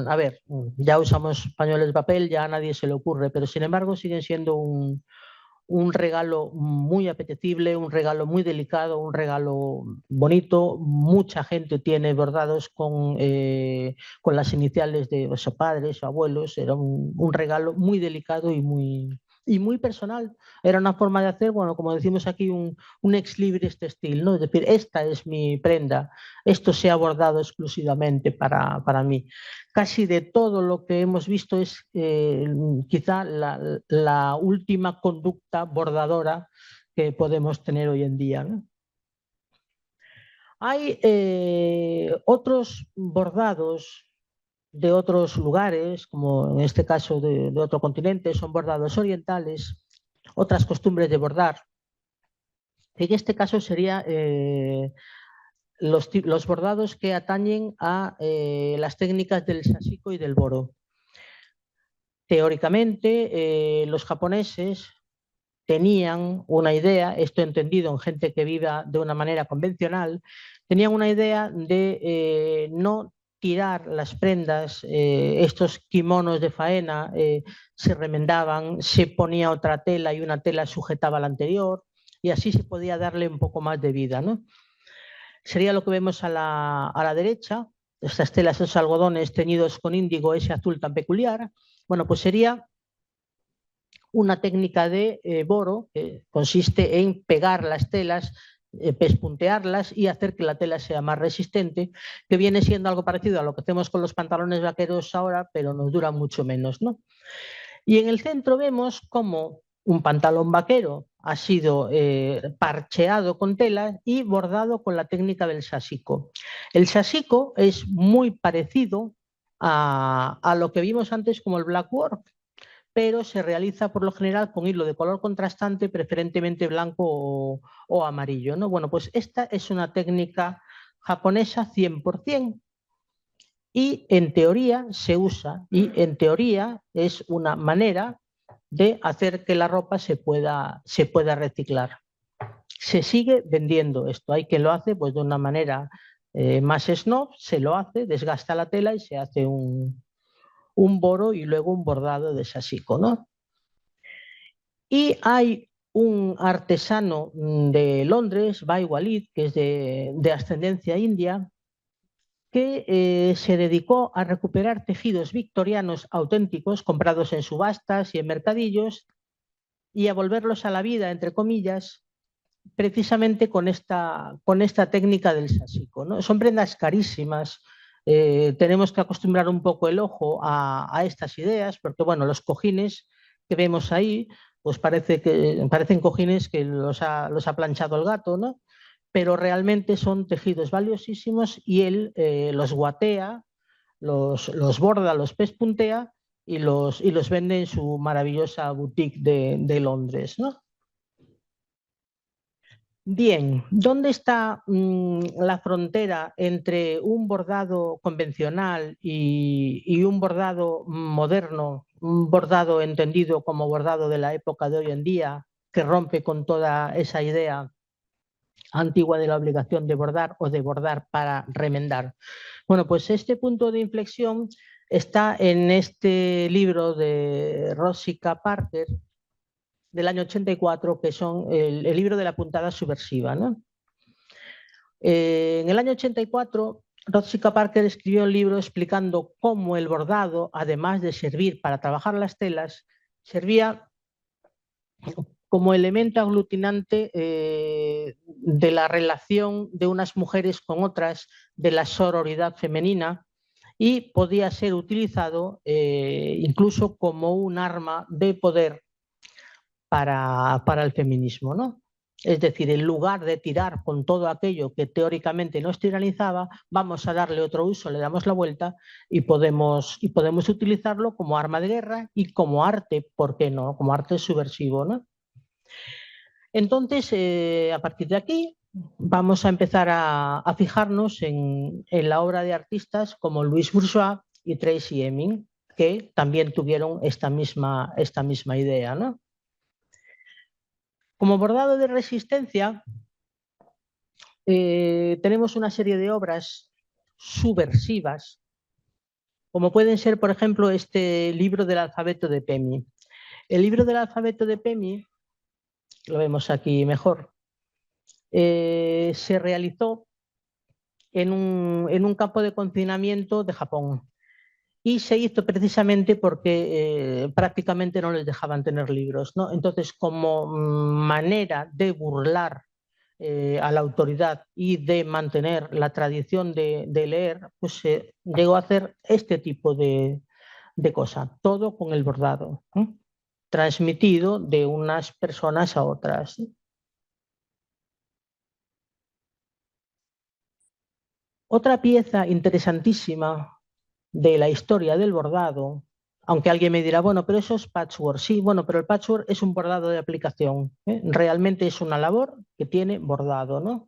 a ver, ya usamos pañuelos de papel, ya a nadie se le ocurre, pero sin embargo siguen siendo un regalo muy apetecible, un regalo muy delicado, un regalo bonito. Mucha gente tiene bordados con las iniciales de sus padres o abuelos. Era un regalo muy delicado y muy personal. Era una forma de hacer, bueno, como decimos aquí, un ex libris textil, ¿no? Es decir, esta es mi prenda, esto se ha bordado exclusivamente para mí. Casi de todo lo que hemos visto es quizá la última conducta bordadora que podemos tener hoy en día, ¿no? Hay otros bordados de otros lugares, como en este caso de otro continente, son bordados orientales, otras costumbres de bordar. En este caso sería los bordados que atañen a las técnicas del sashiko y del boro. Teóricamente, los japoneses tenían una idea, esto entendido en gente que viva de una manera convencional, tenían una idea de no tirar las prendas, estos kimonos de faena se remendaban, se ponía otra tela y una tela sujetaba la anterior y así se podía darle un poco más de vida, ¿no? Sería lo que vemos a la derecha, estas telas, esos algodones teñidos con índigo, ese azul tan peculiar. Bueno, pues sería una técnica de boro que consiste en pegar las telas, pespuntearlas y hacer que la tela sea más resistente, que viene siendo algo parecido a lo que hacemos con los pantalones vaqueros ahora, pero nos dura mucho menos, ¿no? Y en el centro vemos cómo un pantalón vaquero ha sido parcheado con tela y bordado con la técnica del sashiko. El sashiko es muy parecido a lo que vimos antes como el black work, pero se realiza por lo general con hilo de color contrastante, preferentemente blanco o amarillo, ¿no? Bueno, pues esta es una técnica japonesa 100%. Y en teoría se usa y en teoría es una manera de hacer que la ropa se pueda reciclar. Se sigue vendiendo esto. Hay quien lo hace pues, de una manera más snob, se lo hace, desgasta la tela y se hace un boro y luego un bordado de sashiko, ¿no? Y hay un artesano de Londres, Bai Walid, que es de ascendencia india, que se dedicó a recuperar tejidos victorianos auténticos comprados en subastas y en mercadillos y a volverlos a la vida, entre comillas, precisamente con esta técnica del sashiko, ¿no? Son prendas carísimas, tenemos que acostumbrar un poco el ojo a estas ideas, porque bueno, los cojines que vemos ahí, pues parecen cojines que los ha planchado el gato, ¿no? Pero realmente son tejidos valiosísimos y él los guatea, los borda, los pespuntea y los vende en su maravillosa boutique de Londres, ¿no? Bien, ¿dónde está la frontera entre un bordado convencional y un bordado moderno, un bordado entendido como bordado de la época de hoy en día, que rompe con toda esa idea antigua de la obligación de bordar o de bordar para remendar? Bueno, pues este punto de inflexión está en este libro de Rosika Parker del año 84, que son el libro de la puntada subversiva, ¿no? En el año 84, Rosika Parker escribió un libro explicando cómo el bordado, además de servir para trabajar las telas, servía como elemento aglutinante de la relación de unas mujeres con otras, de la sororidad femenina, y podía ser utilizado incluso como un arma de poder para el feminismo, ¿no? Es decir, en lugar de tirar con todo aquello que teóricamente nos tiranizaba, vamos a darle otro uso, le damos la vuelta y podemos utilizarlo como arma de guerra y como arte, ¿por qué no? Como arte subversivo, ¿no? Entonces, a partir de aquí, vamos a empezar a fijarnos en la obra de artistas como Louise Bourgeois y Tracey Emin, que también tuvieron esta misma idea, ¿no? Como bordado de resistencia, tenemos una serie de obras subversivas, como pueden ser, por ejemplo, este libro del alfabeto de Pemi. El libro del alfabeto de Pemi, lo vemos aquí mejor, se realizó en un campo de confinamiento de Japón y se hizo precisamente porque prácticamente no les dejaban tener libros, ¿no? Entonces, como manera de burlar a la autoridad y de mantener la tradición de leer, pues se llegó a hacer este tipo de cosa, todo con el bordado, transmitido de unas personas a otras. Otra pieza interesantísima de la historia del bordado, aunque alguien me dirá, bueno, pero eso es patchwork. Sí, bueno, pero el patchwork es un bordado de aplicación, ¿eh? Realmente es una labor que tiene bordado, ¿no?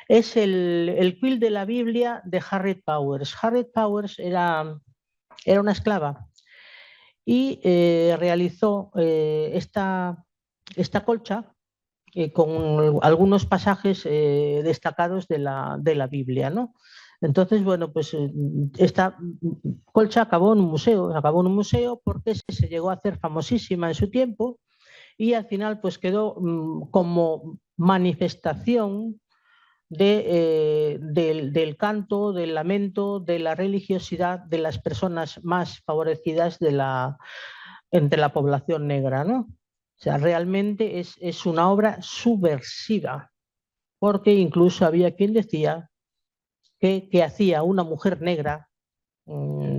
Es el quilt de la Biblia de Harriet Powers. Harriet Powers era una esclava y realizó esta colcha con algunos pasajes destacados de la Biblia, ¿no? Entonces, bueno, pues esta colcha acabó en un museo porque se llegó a hacer famosísima en su tiempo y al final pues quedó como manifestación del canto, del lamento, de la religiosidad de las personas más favorecidas entre la población negra, ¿no? O sea, realmente es una obra subversiva, porque incluso había quien decía que hacía una mujer negra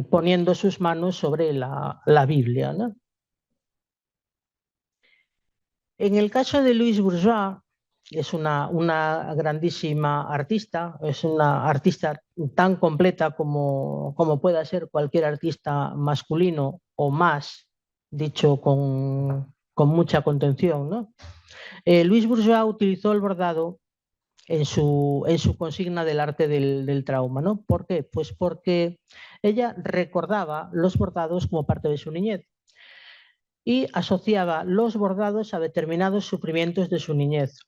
poniendo sus manos sobre la Biblia, ¿no? En el caso de Louise Bourgeois, es una grandísima artista, es una artista tan completa como pueda ser cualquier artista masculino o más, dicho con mucha contención, ¿no? Louise Bourgeois utilizó el bordado en su consigna del arte del trauma, ¿no? ¿Por qué? Pues porque ella recordaba los bordados como parte de su niñez y asociaba los bordados a determinados sufrimientos de su niñez.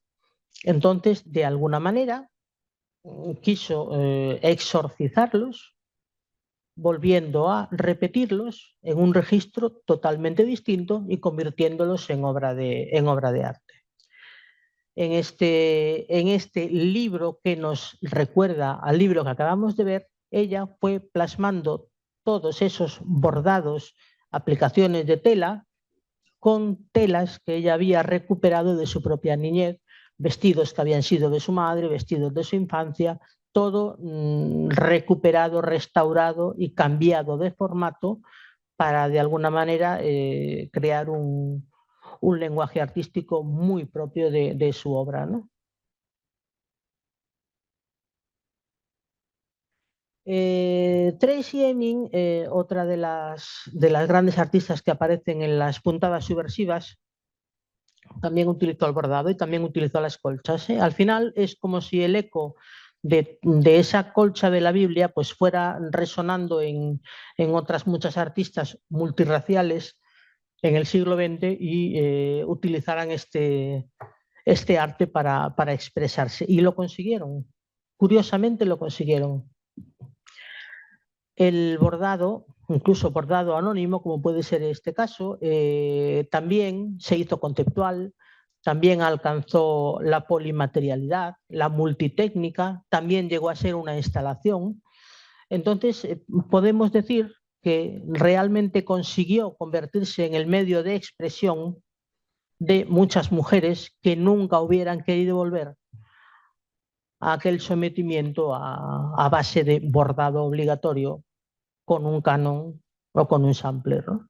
Entonces, de alguna manera, quiso exorcizarlos, volviendo a repetirlos en un registro totalmente distinto y convirtiéndolos en obra de arte. En este libro que nos recuerda al libro que acabamos de ver, ella fue plasmando todos esos bordados, aplicaciones de tela, con telas que ella había recuperado de su propia niñez, vestidos que habían sido de su madre, vestidos de su infancia, todo recuperado, restaurado y cambiado de formato para de alguna manera crear un lenguaje artístico muy propio de su obra, ¿no? Tracey Emin, otra de las grandes artistas que aparecen en las puntadas subversivas, también utilizó el bordado y también utilizó las colchas. Al final es como si el eco de esa colcha de la Biblia pues fuera resonando en otras muchas artistas multirraciales en el siglo XX y utilizaran este arte para expresarse. Y lo consiguieron. Curiosamente lo consiguieron. El bordado, incluso bordado anónimo, como puede ser este caso, también se hizo conceptual, también alcanzó la polimaterialidad, la multitécnica, también llegó a ser una instalación. Entonces, podemos decir que realmente consiguió convertirse en el medio de expresión de muchas mujeres que nunca hubieran querido volver a aquel sometimiento a base de bordado obligatorio con un canon o con un sampler, ¿no?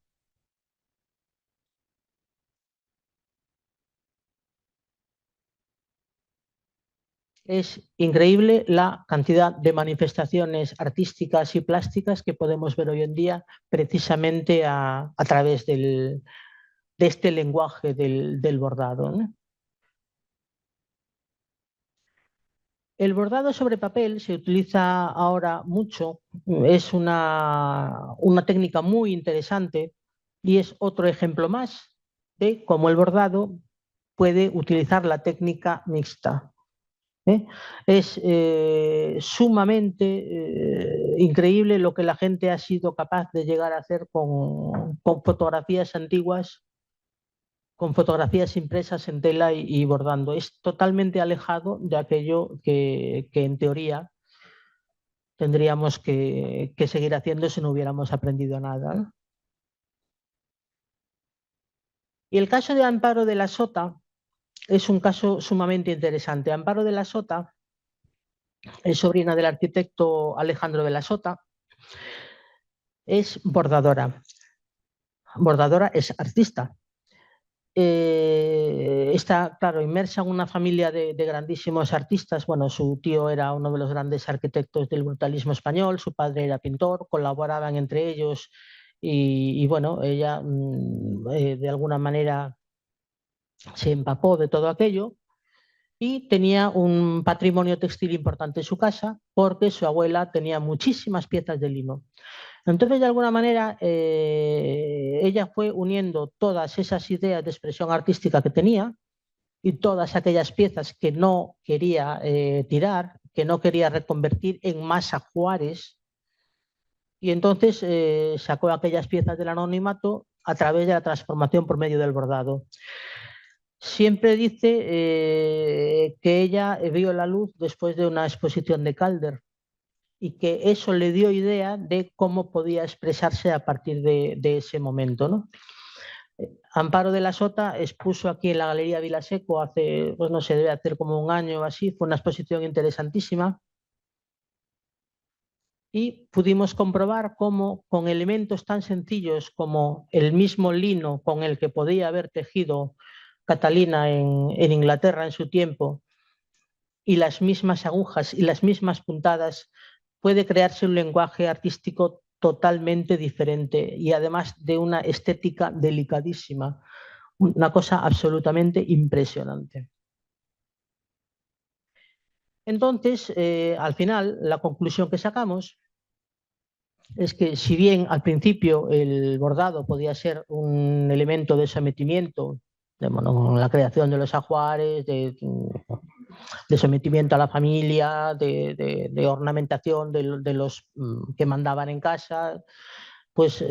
Es increíble la cantidad de manifestaciones artísticas y plásticas que podemos ver hoy en día precisamente a través de este lenguaje del bordado, ¿no? El bordado sobre papel se utiliza ahora mucho, es una técnica muy interesante y es otro ejemplo más de cómo el bordado puede utilizar la técnica mixta. Es sumamente increíble lo que la gente ha sido capaz de llegar a hacer con fotografías antiguas, con fotografías impresas en tela y bordando. Es totalmente alejado de aquello que en teoría tendríamos que seguir haciendo si no hubiéramos aprendido nada, ¿no? Y el caso de Amparo de la Sota es un caso sumamente interesante. Amparo de la Sota es sobrina del arquitecto Alejandro de la Sota, es bordadora. Bordadora es artista. Está, claro, inmersa en una familia de grandísimos artistas. Bueno, su tío era uno de los grandes arquitectos del brutalismo español, su padre era pintor, colaboraban entre ellos y bueno, ella de alguna manera se empapó de todo aquello y tenía un patrimonio textil importante en su casa porque su abuela tenía muchísimas piezas de lino. Entonces, de alguna manera, ella fue uniendo todas esas ideas de expresión artística que tenía y todas aquellas piezas que no quería tirar, que no quería reconvertir en más ajuares, y entonces sacó aquellas piezas del anonimato a través de la transformación por medio del bordado. Siempre dice que ella vio la luz después de una exposición de Calder y que eso le dio idea de cómo podía expresarse a partir de ese momento, ¿no? Amparo de la Sota expuso aquí en la Galería Vilaseco hace, pues no sé, debe hacer como un año o así, fue una exposición interesantísima y pudimos comprobar cómo con elementos tan sencillos como el mismo lino con el que podía haber tejido Catalina en Inglaterra en su tiempo y las mismas agujas y las mismas puntadas, puede crearse un lenguaje artístico totalmente diferente y además de una estética delicadísima, una cosa absolutamente impresionante. Entonces, al final, la conclusión que sacamos es que si bien al principio el bordado podía ser un elemento de sometimiento, bueno, la creación de los ajuares, de sometimiento a la familia, de ornamentación de los que mandaban en casa, pues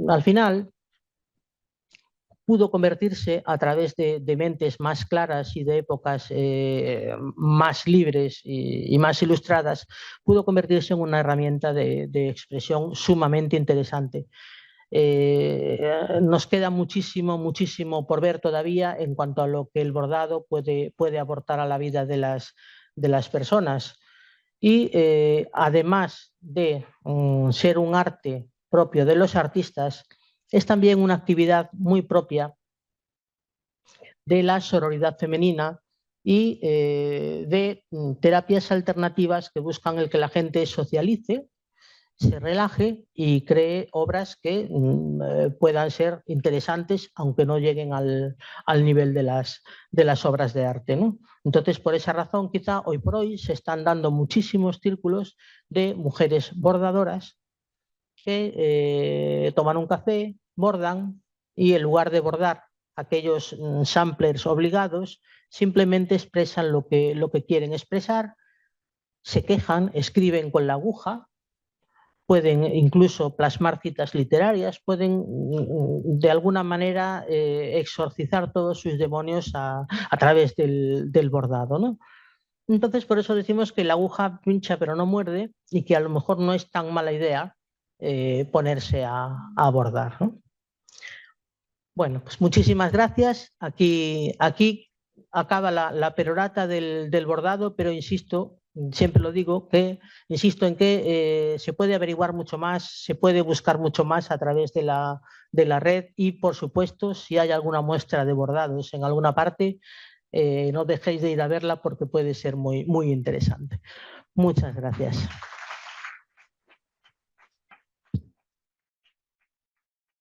al final pudo convertirse a través de mentes más claras y de épocas más libres y más ilustradas, pudo convertirse en una herramienta de expresión sumamente interesante. Nos queda muchísimo, muchísimo por ver todavía en cuanto a lo que el bordado puede aportar a la vida de las personas. Y además de ser un arte propio de los artistas, es también una actividad muy propia de la sororidad femenina y de terapias alternativas que buscan el que la gente socialice se relaje y cree obras que puedan ser interesantes, aunque no lleguen al nivel de las obras de arte, ¿no? Entonces, por esa razón, quizá hoy por hoy se están dando muchísimos círculos de mujeres bordadoras que toman un café, bordan y en lugar de bordar aquellos samplers obligados, simplemente expresan lo que quieren expresar, se quejan, escriben con la aguja, pueden incluso plasmar citas literarias, pueden de alguna manera exorcizar todos sus demonios a través del bordado, ¿no? Entonces, por eso decimos que la aguja pincha pero no muerde y que a lo mejor no es tan mala idea ponerse a bordar, ¿no? Bueno, pues muchísimas gracias. Aquí acaba la perorata del bordado, pero insisto, siempre lo digo, insisto en que se puede averiguar mucho más, se puede buscar mucho más a través de la red y, por supuesto, si hay alguna muestra de bordados en alguna parte, no dejéis de ir a verla porque puede ser muy, muy interesante. Muchas gracias.